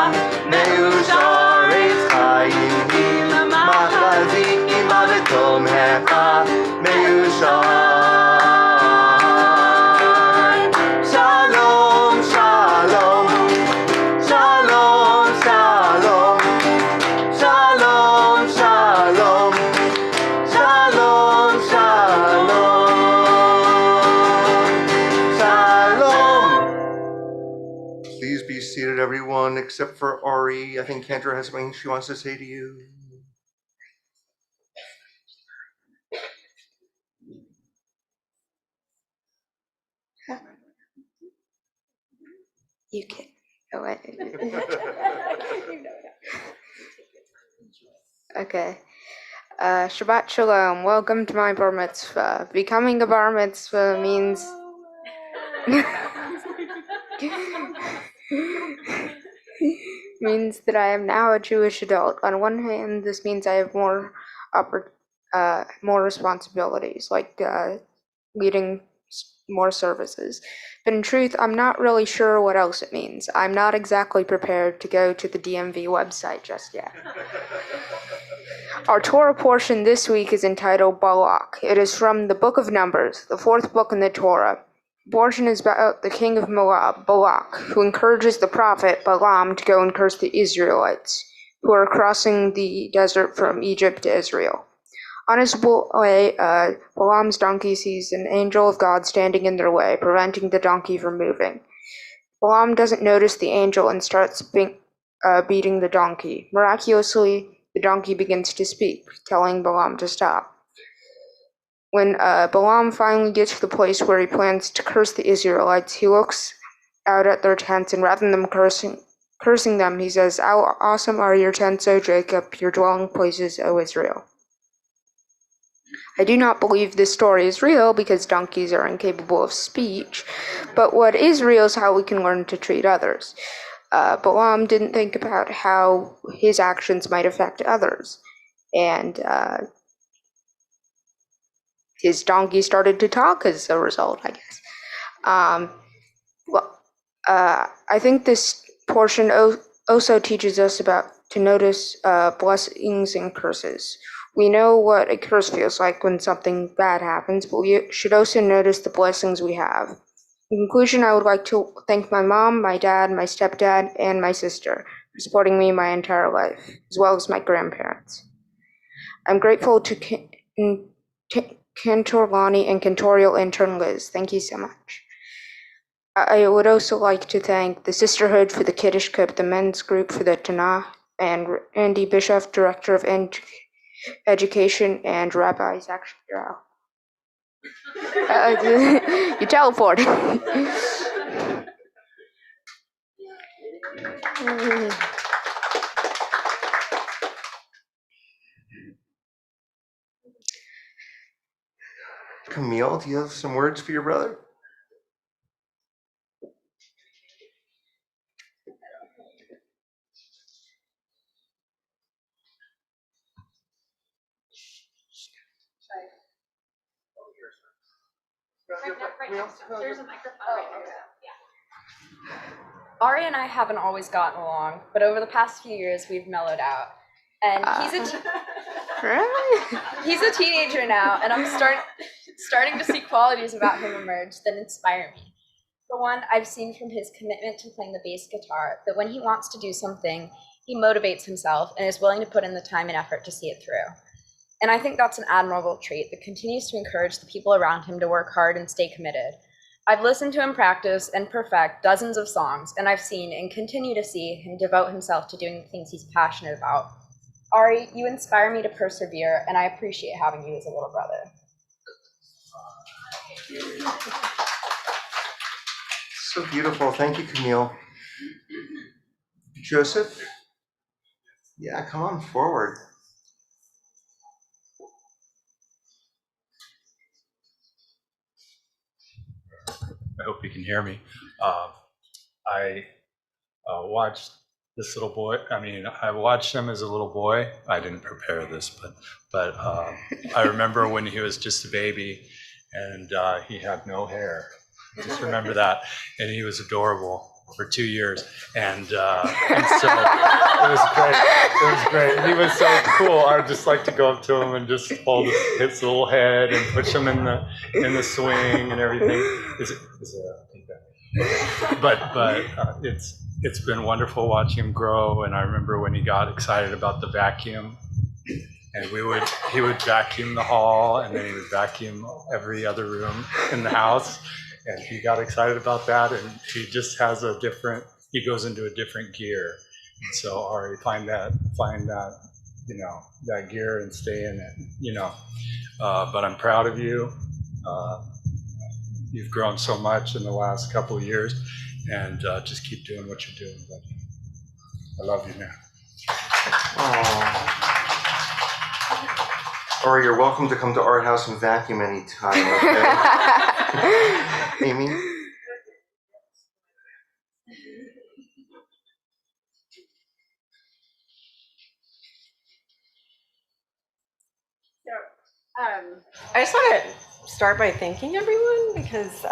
meushar. Eitz Chaim hi lemachazikim b'tomecha meushar. Shalom, shalom, shalom, shalom, shalom, shalom, shalom, shalom, shalom. Please be seated, everyone, except for Ari. I think Kendra has something she wants to say to you. You can. Oh, wait. Okay. Shabbat Shalom. Welcome to my Bar Mitzvah. Becoming a Bar Mitzvah means means that I am now a Jewish adult. On one hand, this means I have more responsibilities, like leading more services. But in truth, I'm not really sure what else it means. I'm not exactly prepared to go to the DMV website just yet. Our Torah portion this week is entitled Balak. It is from the book of Numbers, the fourth book in the Torah. The portion is about the king of Moab, Balak, who encourages the prophet Balaam to go and curse the Israelites, who are crossing the desert from Egypt to Israel. On his way, Balaam's donkey sees an angel of God standing in their way, preventing the donkey from moving. Balaam doesn't notice the angel and starts beating the donkey. Miraculously, the donkey begins to speak, telling Balaam to stop. When Balaam finally gets to the place where he plans to curse the Israelites, he looks out at their tents, and rather than cursing them, he says, "How awesome are your tents, O Jacob, your dwelling places, O Israel." I do not believe this story is real because donkeys are incapable of speech, but what is real is how we can learn to treat others. Balaam didn't think about how his actions might affect others, and his donkey started to talk as a result, I guess. I think this portion also teaches us about to notice blessings and curses. We know what a curse feels like when something bad happens, but we should also notice the blessings we have. In conclusion, I would like to thank my mom, my dad, my stepdad, and my sister for supporting me my entire life, as well as my grandparents. I'm grateful to Cantor Lonnie and Cantorial intern Liz. Thank you so much. I would also like to thank the Sisterhood for the Kiddush Cup, the men's group for the Tanakh, and Andy Bischoff, Director of Education, and Rabbi Zach Shapiro. You teleported. Camille, do you have some words for your brother? There's a microphone right next to him. Ari and I haven't always gotten along, but over the past few years, we've mellowed out. And he's a teenager now, and I'm starting to see qualities about him emerge that inspire me. For one, I've seen from his commitment to playing the bass guitar that when he wants to do something, he motivates himself and is willing to put in the time and effort to see it through. And I think that's an admirable trait that continues to encourage the people around him to work hard and stay committed. I've listened to him practice and perfect dozens of songs, and I've seen and continue to see him devote himself to doing the things he's passionate about. Ari, you inspire me to persevere, and I appreciate having you as a little brother. So beautiful. Thank you, Camille. Joseph? Yeah, come on forward. I hope you can hear me. I watched this little boy. I mean, I watched him as a little boy. I didn't prepare this, but I remember when he was just a baby and he had no hair. Just remember that. And he was adorable for 2 years. And so it was great. It was great. He was so cool. I would just like to go up to him and just hold his little head and push him in the swing and everything. Is it okay. But it's been wonderful watching him grow. And I remember when he got excited about the vacuum, and he would vacuum the hall, and then he would vacuum every other room in the house. And he got excited about that, and he just has he goes into a different gear. And so Ari, find that, that gear and stay in it, but I'm proud of you. You've grown so much in the last couple of years, and just keep doing what you're doing, buddy. I love you, man. Aww. Or you're welcome to come to our house and vacuum anytime, okay? Amy? I just want to start by thanking everyone because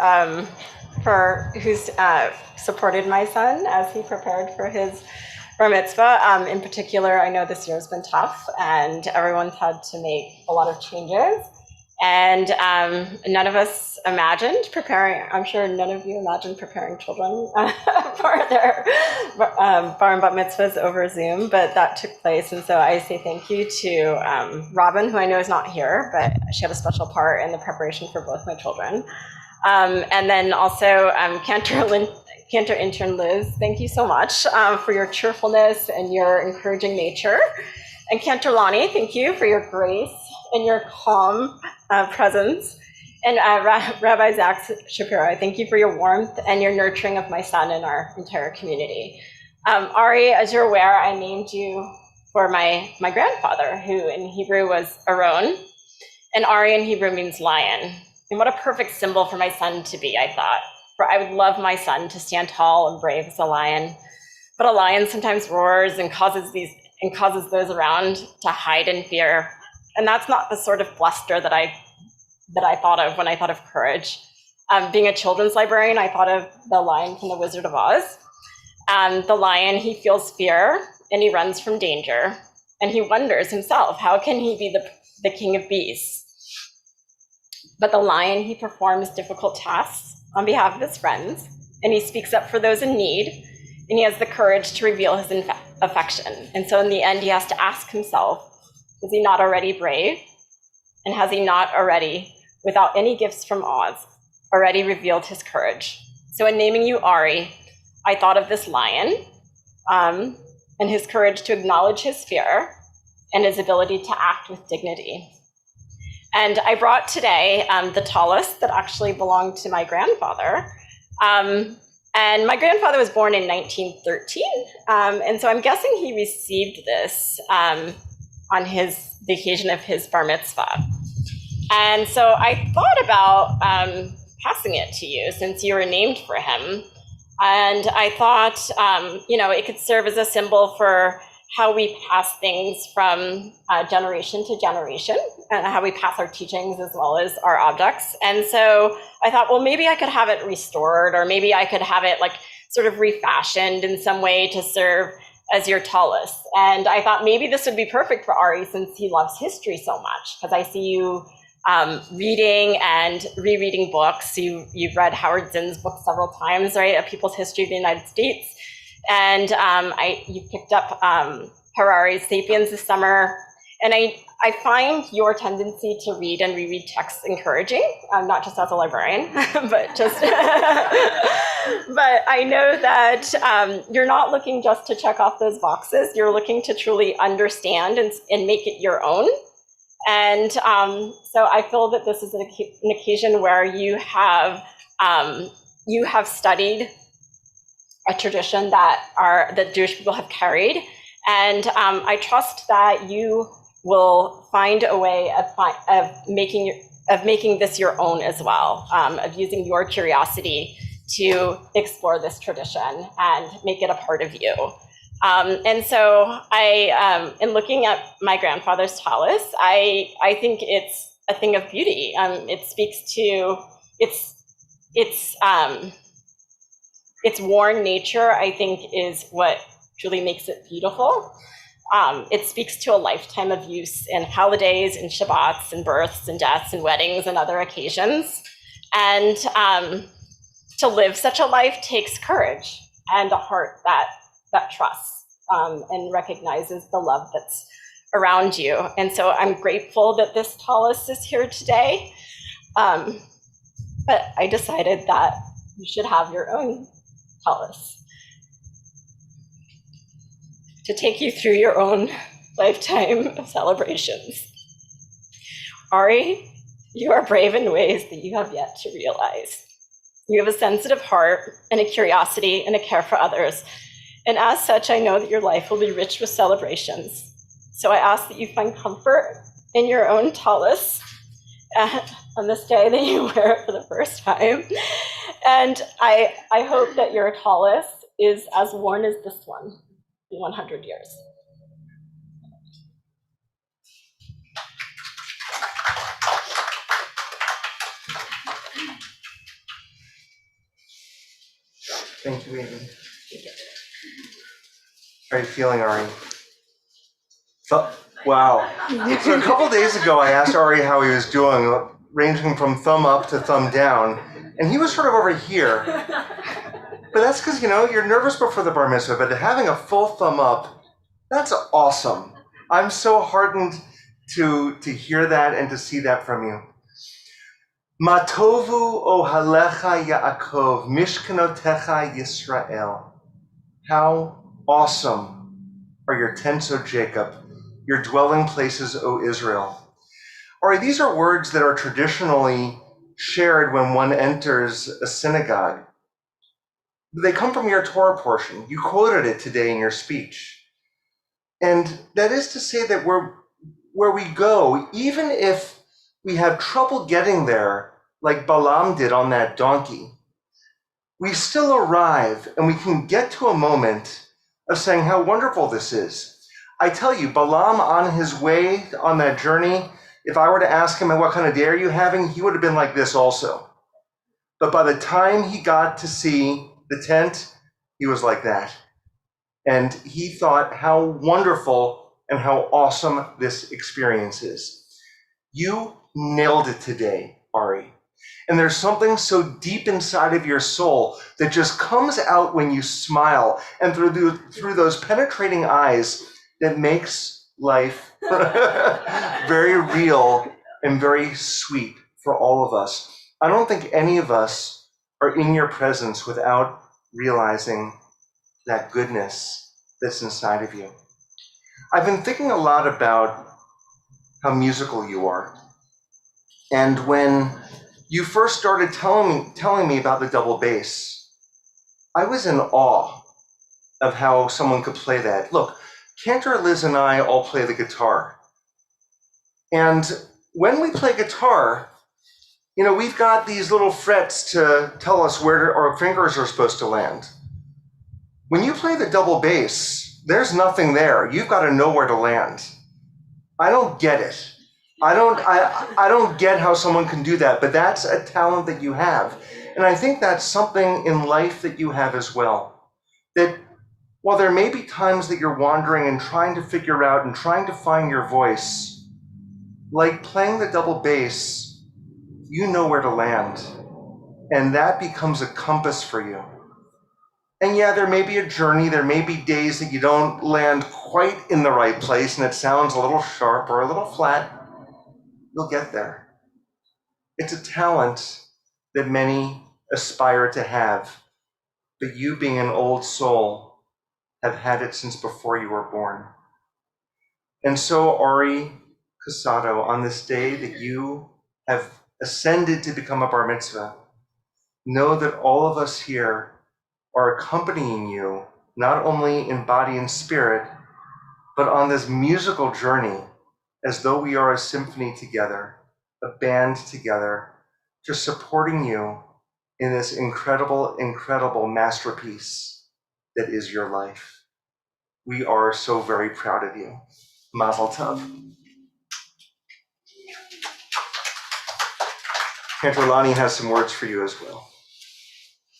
for who's supported my son as he prepared for his Bar Mitzvah. In particular, I know this year has been tough and everyone's had to make a lot of changes. And none of us imagined preparing, I'm sure none of you imagined preparing children for their bar and bat mitzvahs over Zoom, but that took place. And so I say thank you to Robin, who I know is not here, but she had a special part in the preparation for both my children. And then also Cantor intern Liz, thank you so much for your cheerfulness and your encouraging nature. And Cantor Lonnie, thank you for your grace and your calm presence. And Rabbi Zach Shapiro, thank you for your warmth and your nurturing of my son and our entire community. Ari, as you're aware, I named you for my grandfather, who in Hebrew was Aaron, and Ari in Hebrew means lion. And what a perfect symbol for my son to be, I thought. For I would love my son to stand tall and brave as a lion, but a lion sometimes roars and causes those around to hide in fear. And that's not the sort of bluster that I thought of when I thought of courage. Being a children's librarian, I thought of the lion from The Wizard of Oz. The lion, he feels fear and he runs from danger. And he wonders himself, how can he be the king of beasts? But the lion, he performs difficult tasks on behalf of his friends, and he speaks up for those in need, and he has the courage to reveal his affection. And so in the end, he has to ask himself, is he not already brave? And has he not already, without any gifts from Oz, already revealed his courage? So in naming you Ari, I thought of this lion and his courage to acknowledge his fear and his ability to act with dignity. And I brought today the tallis that actually belonged to my grandfather. And my grandfather was born in 1913. And so I'm guessing he received this on the occasion of his bar mitzvah. And so I thought about passing it to you since you were named for him. And I thought, it could serve as a symbol for how we pass things from generation to generation and how we pass our teachings as well as our objects. And so I thought, well, maybe I could have it restored, or maybe I could have it like sort of refashioned in some way to serve as your tallis. And I thought maybe this would be perfect for Ari since he loves history so much, because I see you reading and rereading books. You've read Howard Zinn's book several times, right? A People's History of the United States. And you picked up Harari's Sapiens this summer. And I find your tendency to read and reread texts encouraging, not just as a librarian, but just, but I know that you're not looking just to check off those boxes. You're looking to truly understand and make it your own. And so I feel that this is an occasion where you have studied a tradition that Jewish people have carried, and I trust that you will find a way of making this your own as well, of using your curiosity to explore this tradition and make it a part of you. And so in looking at my grandfather's tallis, I think it's a thing of beauty. It speaks to its worn nature, I think, is what truly makes it beautiful. It speaks to a lifetime of use in holidays and Shabbats and births and deaths and weddings and other occasions. And to live such a life takes courage and a heart that trusts and recognizes the love that's around you. And so I'm grateful that this tallis is here today. But I decided that you should have your own tallis to take you through your own lifetime of celebrations. Ari, you are brave in ways that you have yet to realize. You have a sensitive heart and a curiosity and a care for others. And as such, I know that your life will be rich with celebrations. So I ask that you find comfort in your own tallis on this day that you wear it for the first time. And I hope that your tallis is as worn as this one in 100 years. Thank you, Amy. How are you feeling, Ari? Wow. So a couple days ago, I asked Ari how he was doing, ranging from thumb up to thumb down, and he was sort of over here. But that's because, you're nervous before the bar mitzvah, but having a full thumb up, that's awesome. I'm so heartened to hear that and to see that from you. Matovu ohalecha Yaakov, mishkanotecha Yisrael. How awesome are your tents, O Jacob, your dwelling places, O Israel. Or these are words that are traditionally shared when one enters a synagogue. They come from your Torah portion. You quoted it today in your speech. And that is to say that where we go, even if we have trouble getting there, like Balaam did on that donkey, we still arrive and we can get to a moment of saying how wonderful this is. I tell you, Balaam on his way on that journey, if I were to ask him, what kind of day are you having? He would have been like this also. But by the time he got to see the tent, he was like that. And he thought how wonderful and how awesome this experience is. You nailed it today, Ari. And there's something so deep inside of your soul that just comes out when you smile and through those penetrating eyes that makes life very real and very sweet for all of us. I don't think any of us are in your presence without realizing that goodness that's inside of you. I've been thinking a lot about how musical you are. And when you first started telling me about the double bass, I was in awe of how someone could play that. Look, Cantor, Liz, and I all play the guitar. And when we play guitar, we've got these little frets to tell us where our fingers are supposed to land. When you play the double bass, there's nothing there. You've got to know where to land. I don't get it. I don't get how someone can do that, but that's a talent that you have. And I think that's something in life that you have as well. That while there may be times that you're wandering and trying to figure out and trying to find your voice, like playing the double bass, you know where to land. And that becomes a compass for you. And yeah, there may be a journey, there may be days that you don't land quite in the right place and it sounds a little sharp or a little flat. You'll get there. It's a talent that many aspire to have, but you being an old soul have had it since before you were born. And so, Ari Cosato, on this day that you have ascended to become a Bar Mitzvah, know that all of us here are accompanying you, not only in body and spirit, but on this musical journey, as though we are a symphony together, a band together, just supporting you in this incredible, incredible masterpiece that is your life. We are so very proud of you. Mazel tov. Cantor Lani has some words for you as well.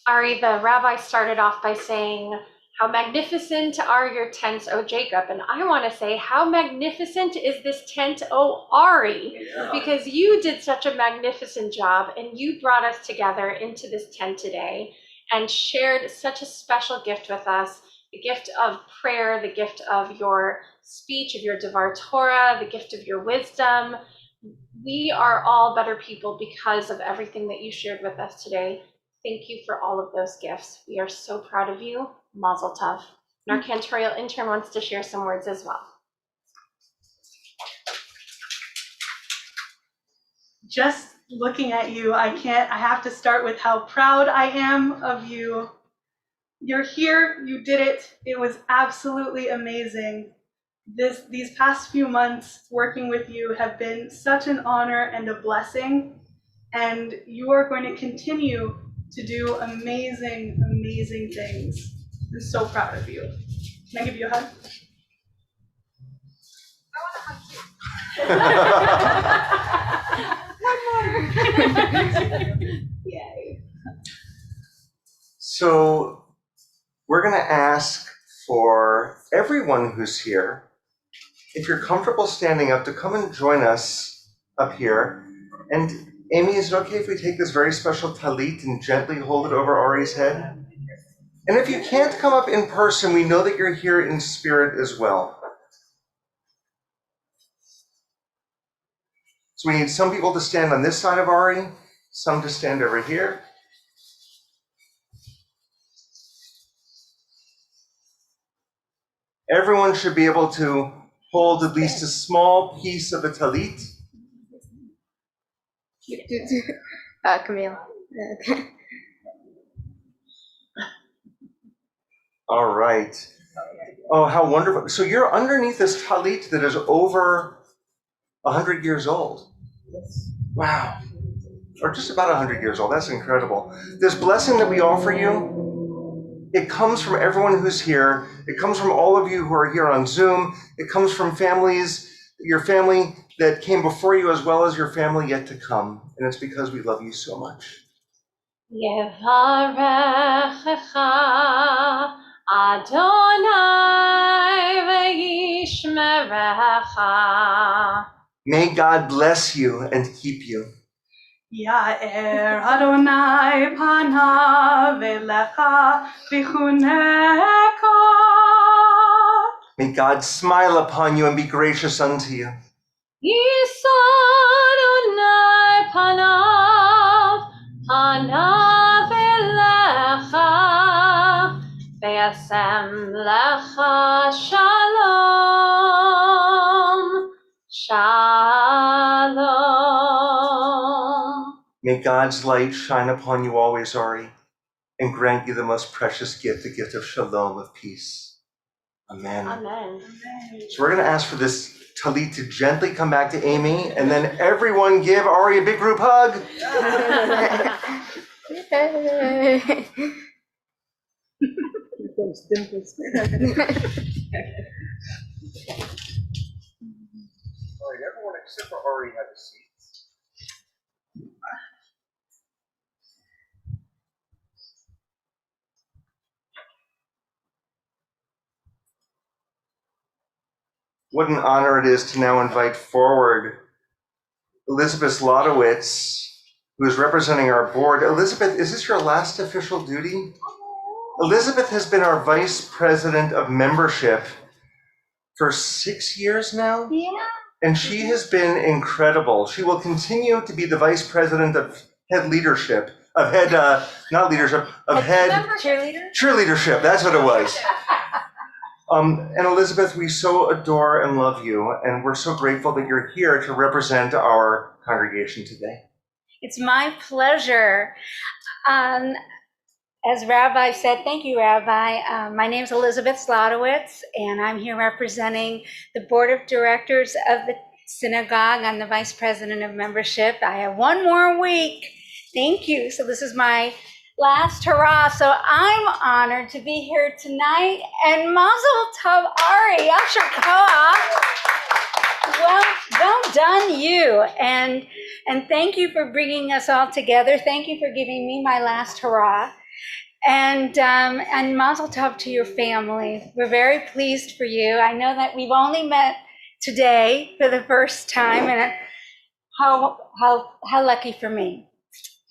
Ari, the rabbi started off by saying, "How magnificent are your tents, O Jacob?" And I want to say, how magnificent is this tent, O Ari? Yeah. Because you did such a magnificent job and you brought us together into this tent today and shared such a special gift with us, the gift of prayer, the gift of your speech, of your Devar Torah, the gift of your wisdom. We are all better people because of everything that you shared with us today. Thank you for all of those gifts. We are so proud of you. Mazel tov. And our cantorial intern wants to share some words as well. Just looking at you, I have to start with how proud I am of you. You're here, you did it. It was absolutely amazing. These past few months working with you have been such an honor and a blessing. And you are going to continue to do amazing, amazing things. I'm so proud of you. Can I give you a hug? I want to hug you. Yay. So we're going to ask for everyone who's here, if you're comfortable standing up, to come and join us up here. And Amy, is it okay if we take this very special talit and gently hold it over Ari's head? And if you can't come up in person, we know that you're here in spirit as well. So we need some people to stand on this side of Ari, some to stand over here. Everyone should be able to hold at least a small piece of a talit. Camille. All right. Oh, how wonderful. So you're underneath this talit that is over 100 years old. Wow. Or just about 100 years old. That's incredible. This blessing that we offer you, it comes from everyone who's here. It comes from all of you who are here on Zoom. It comes from families, your family that came before you, as well as your family yet to come. And it's because we love you so much. Yevarechecha Adonai v'yishmerecha. May God bless you and keep you. Ya'er Adonai panav elecha v'chuneka. May God smile upon you and be gracious unto you. Yisa Adonai panav elecha. v'yasem lecha shalom, shalom. May God's light shine upon you always, Ari, and grant you the most precious gift, the gift of shalom, of peace. Amen. Amen. So we're going to ask for this talit to gently come back to Amy, and then everyone give Ari a big group hug. All right, everyone except for Ari have a seat. What an honor it is to now invite forward Elizabeth Slotowitz, who is representing our board. Elizabeth, is this your last official duty? Elizabeth has been our vice president of membership for 6 years now. Yeah. And she has been incredible. She will continue to be the vice president of head leadership, of head, not leadership, of head cheerleadership. That's what it was. And Elizabeth, we so adore and love you, and we're so grateful that you're here to represent our congregation today. It's my pleasure. As Rabbi said, thank you, Rabbi. My name is Elizabeth Slotowitz, and I'm here representing the board of directors of the synagogue. I'm the vice president of membership. I have one more week. Thank you. So this is my last hurrah. So I'm honored to be here tonight. And Mazel Tov Ari, Yasher Koach. Well done, you. And thank you for bringing us all together. Thank you for giving me my last hurrah. And Mazel Tov to your family. We're very pleased for you. I know that we've only met today for the first time, and how lucky for me.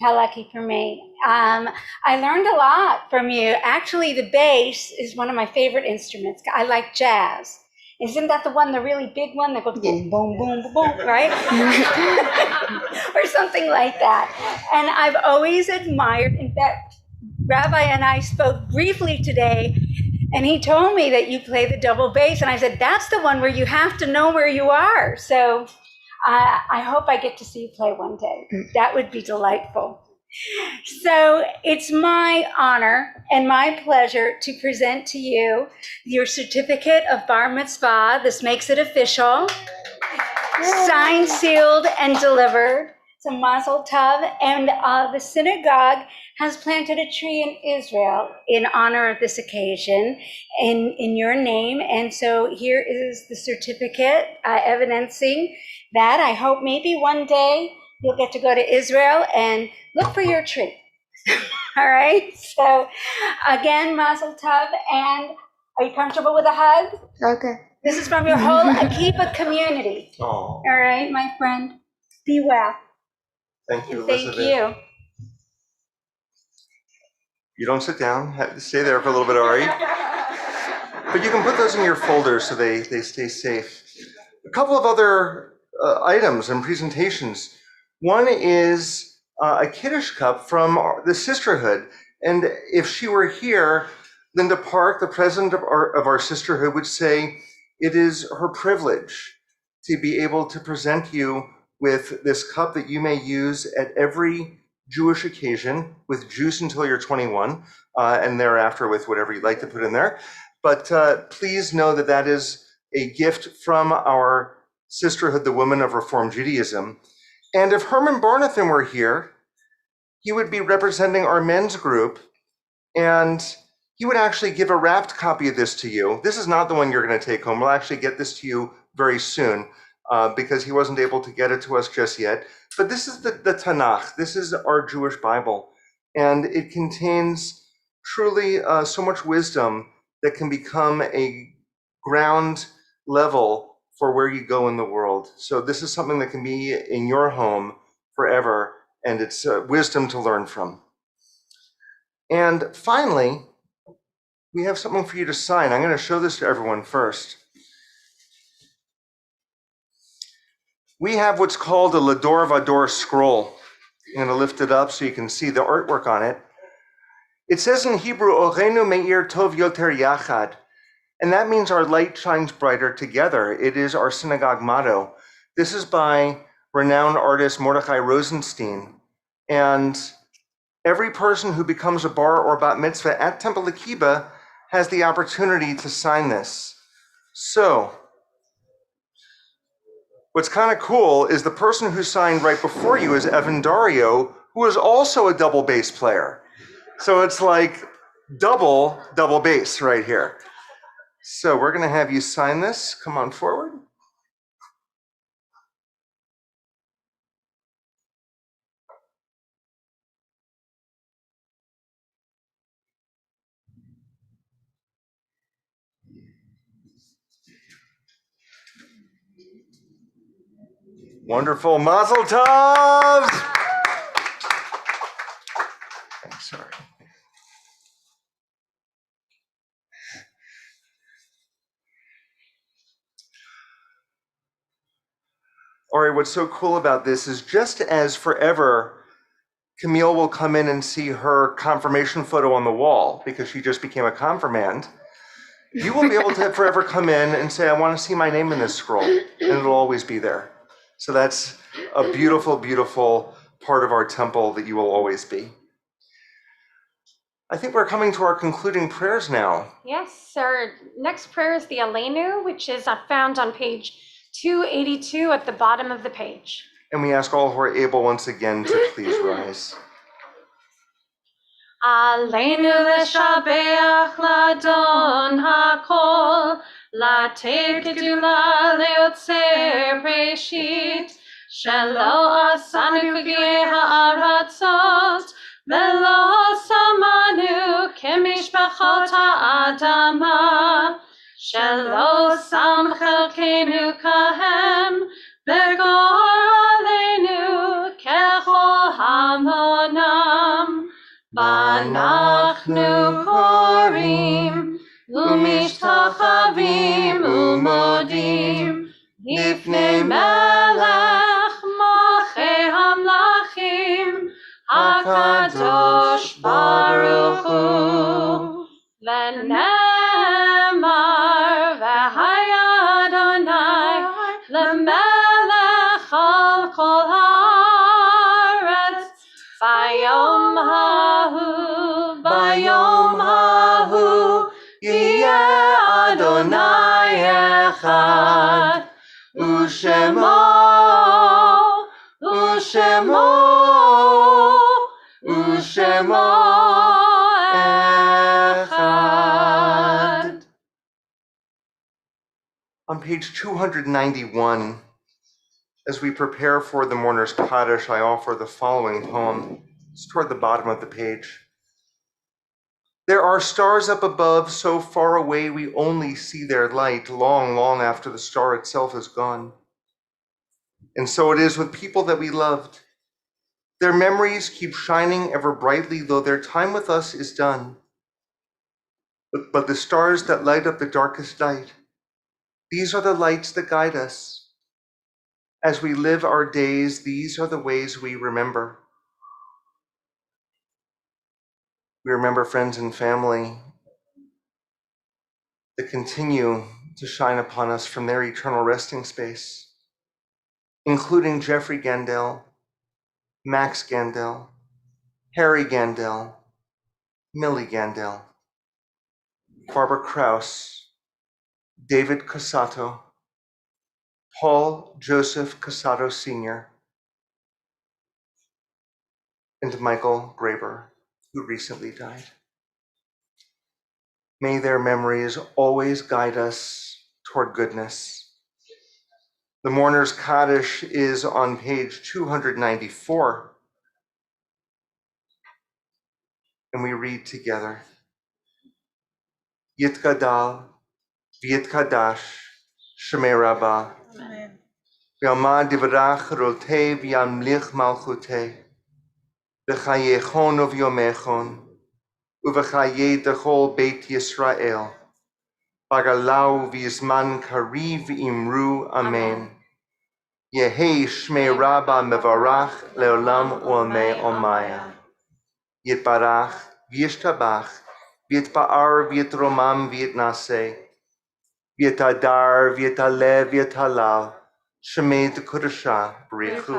How lucky for me. I learned a lot from you. Actually, the bass is one of my favorite instruments. I like jazz. Isn't that the one, the really big one that goes boom, boom, boom, boom, boom, right? Or something like that. And I've always admired, in fact, Rabbi and I spoke briefly today, and he told me that you play the double bass, and I said, that's the one where you have to know where you are. So I hope I get to see you play one day. That would be delightful. So it's my honor and my pleasure to present to you your certificate of Bar Mitzvah. This makes it official. Signed, sealed, and delivered. So Mazel Tov. And the synagogue has planted a tree in Israel in honor of this occasion in your name. And so here is the certificate evidencing that. I hope maybe one day you'll get to go to Israel and look for your tree. All right. So again, Mazel Tov. And are you comfortable with a hug? Okay. This is from your whole Akiba community. Oh. All right, my friend. Be well. Thank you, Elizabeth. Thank you. You don't sit down. Stay there for a little bit, Ari. But you can put those in your folder so they stay safe. A couple of other items and presentations. One is a Kiddush Cup from the sisterhood. And if she were here, Linda Park, the president of our sisterhood, would say it is her privilege to be able to present you with this cup that you may use at every Jewish occasion, with juice until you're 21, and thereafter with whatever you'd like to put in there. But please know that that is a gift from our sisterhood, the Women of Reform Judaism. And if Herman Barnathan were here, he would be representing our men's group, and he would actually give a wrapped copy of this to you. This is not the one you're going to take home. We'll actually get this to you very soon because he wasn't able to get it to us just yet. But this is the Tanakh. This is our Jewish Bible, and it contains truly so much wisdom that can become a ground level for where you go in the world. So this is something that can be in your home forever, and it's wisdom to learn from. And finally, we have something for you to sign. I'm going to show this to everyone first. We have what's called a Lador Vador scroll. I'm going to lift it up so you can see the artwork on it. It says in Hebrew, Orenu me'ir tov yoter yachad, and that means our light shines brighter together. It is our synagogue motto. This is by renowned artist Mordechai Rosenstein. And every person who becomes a bar or bat mitzvah at Temple Akiba has the opportunity to sign this. So, what's kind of cool is the person who signed right before you is Evan Dario, who is also a double bass player. So it's like double bass right here. So we're going to have you sign this. Come on forward. Wonderful. Mazel tov. Sorry. All right, what's so cool about this is just as forever, Camille will come in and see her confirmation photo on the wall because she just became a confirmand. You will be able to forever come in and say, I want to see my name in this scroll, and it'll always be there. So that's a beautiful, beautiful part of our temple that you will always be. I think we're coming to our concluding prayers now. Yes, our next prayer is the Elenu, which is found on page 282 at the bottom of the page. And we ask all who are able once again to please rise. Elenu leshabeach ladon hakol, later gedula leotzer breshit, shelo asanu k'gei ha'aratzot, velo samanu kemishpachot ha'adama, shelo sam chelkenu kahem, v'gor alenu kechol hamonam. Banachnu korim, umishtachavim umodim, lifnei melech malchei hamlachim, hakadosh baruch hu. V'nemar v'haya Adonai lemelech al kol haaretz, Bayom hahu yeh Adonai echad, ushemo echad. On page 291, as we prepare for the mourner's Kaddish, I offer the following poem. It's toward the bottom of the page. There are stars up above, so far away we only see their light long, long after the star itself is gone. And so it is with people that we loved. Their memories keep shining ever brightly, though their time with us is done. But the stars that light up the darkest night, these are the lights that guide us. As we live our days, these are the ways we remember. We remember friends and family that continue to shine upon us from their eternal resting space, including Jeffrey Gandel, Max Gandel, Harry Gandel, Millie Gandel, Barbara Krause, David Cosato, Paul Joseph Cosato Sr., and Michael Graber, who recently died. May their memories always guide us toward goodness. The mourner's Kaddish is on page 294, and we read together. Yitgadal v'yitkadash shemei Rabbah. V'yamad divrach rotei v'yamlich malchutei. V'chayechon uv'yomechon. Uv'chayei dechol beit Yisrael. Bagalau v'yizman kariv imru amen. Yehei shmei Rabbah mevarach leolam u'amei omaya. Yitbarach וישתבח, ויתפאר, ויתרומם, ויתנשא, ויתהדר, ויתעלה, ויתהלל, שמי דקדושה בריחו.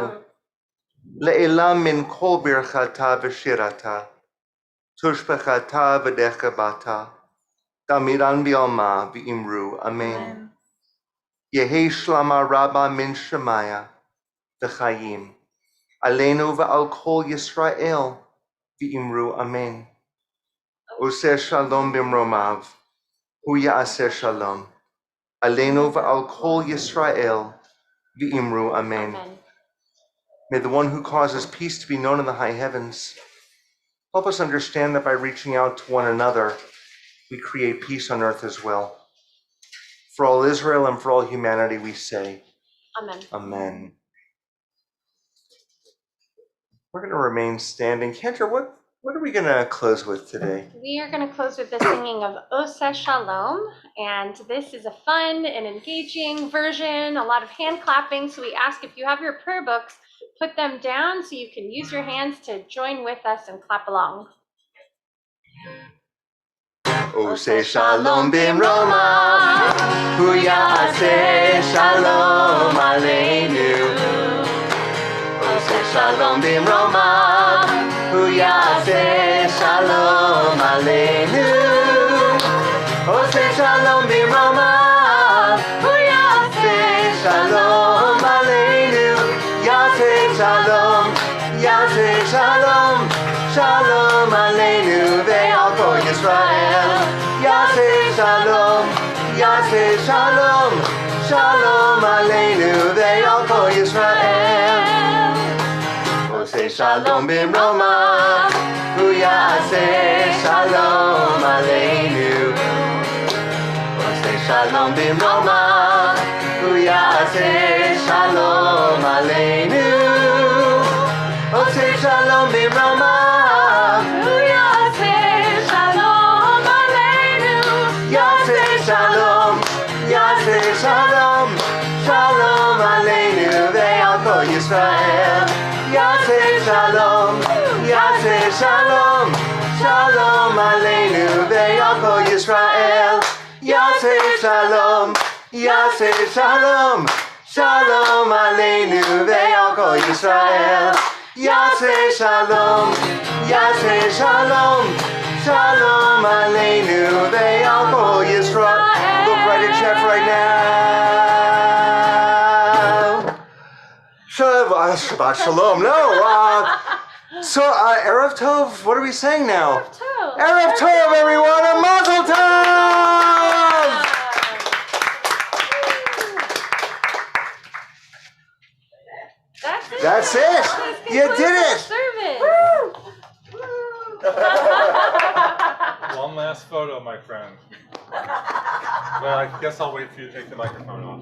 לעילם מן כל ברכתה ושירתה, תושבחתה ודחבתה, תמידן בעלמה ואמרו אמן. יהי שלמה רבה מן שמיה וחיים, עלינו ועל כל ישראל ואמרו אמן. עושה שלום במרומיו, הוא יעשה שלום, עלינו ועל כל ישראל ואמרו amen. May the one who causes peace to be known in the high heavens help us understand that by reaching out to one another, we create peace on earth as well. For all Israel and for all humanity, we say, Amen. Amen. We're going to remain standing. Kendra, what are we going to close with today? We are going to close with the singing of Ose Shalom, and this is a fun and engaging version, a lot of hand clapping, so we ask if you have your prayer books, put them down so you can use your hands to join with us and clap along. Ose Shalom bimroma, hu ya'aseh shalom aleinu. Ose Shalom bimroma, hu ya'aseh shalom aleinu. Ose Shalom bimroma, hu ya'aseh shalom aleinu. Ya'aseh shalom, ya'aseh shalom, shalom aleinu ve'al kol Yisrael. Ya'aseh shalom, ya'aseh shalom, shalom aleinu ve'al kol Yisrael. Ose shalom bimroma, hu ya'aseh shalom aleinu. Ose shalom bimroma, hu ya'aseh shalom aleinu. Ose shalom bimroma, hu ya'aseh shalom aleinu. Ya'aseh shalom, ya'aseh shalom, shalom aleinu ve'al kol Yisrael. Ya'aseh shalom, ya'aseh shalom, shalom aleinu ve'al kol Yisrael. Ya'aseh shalom, ya'aseh shalom, shalom aleinu ve'al kol Yisrael. Ya'aseh shalom, ya'aseh shalom, shalom aleinu ve'al kol Yisrael. Look right at Jeff right now. Shabbat shalom. No. Erev Tov. What are we saying now? Erev Tov. Erev Tov, everyone, and Mazel Tov. That's it. That's it. You did it. Service. One last photo, my friend. Well, I guess I'll wait for you to take the microphone off.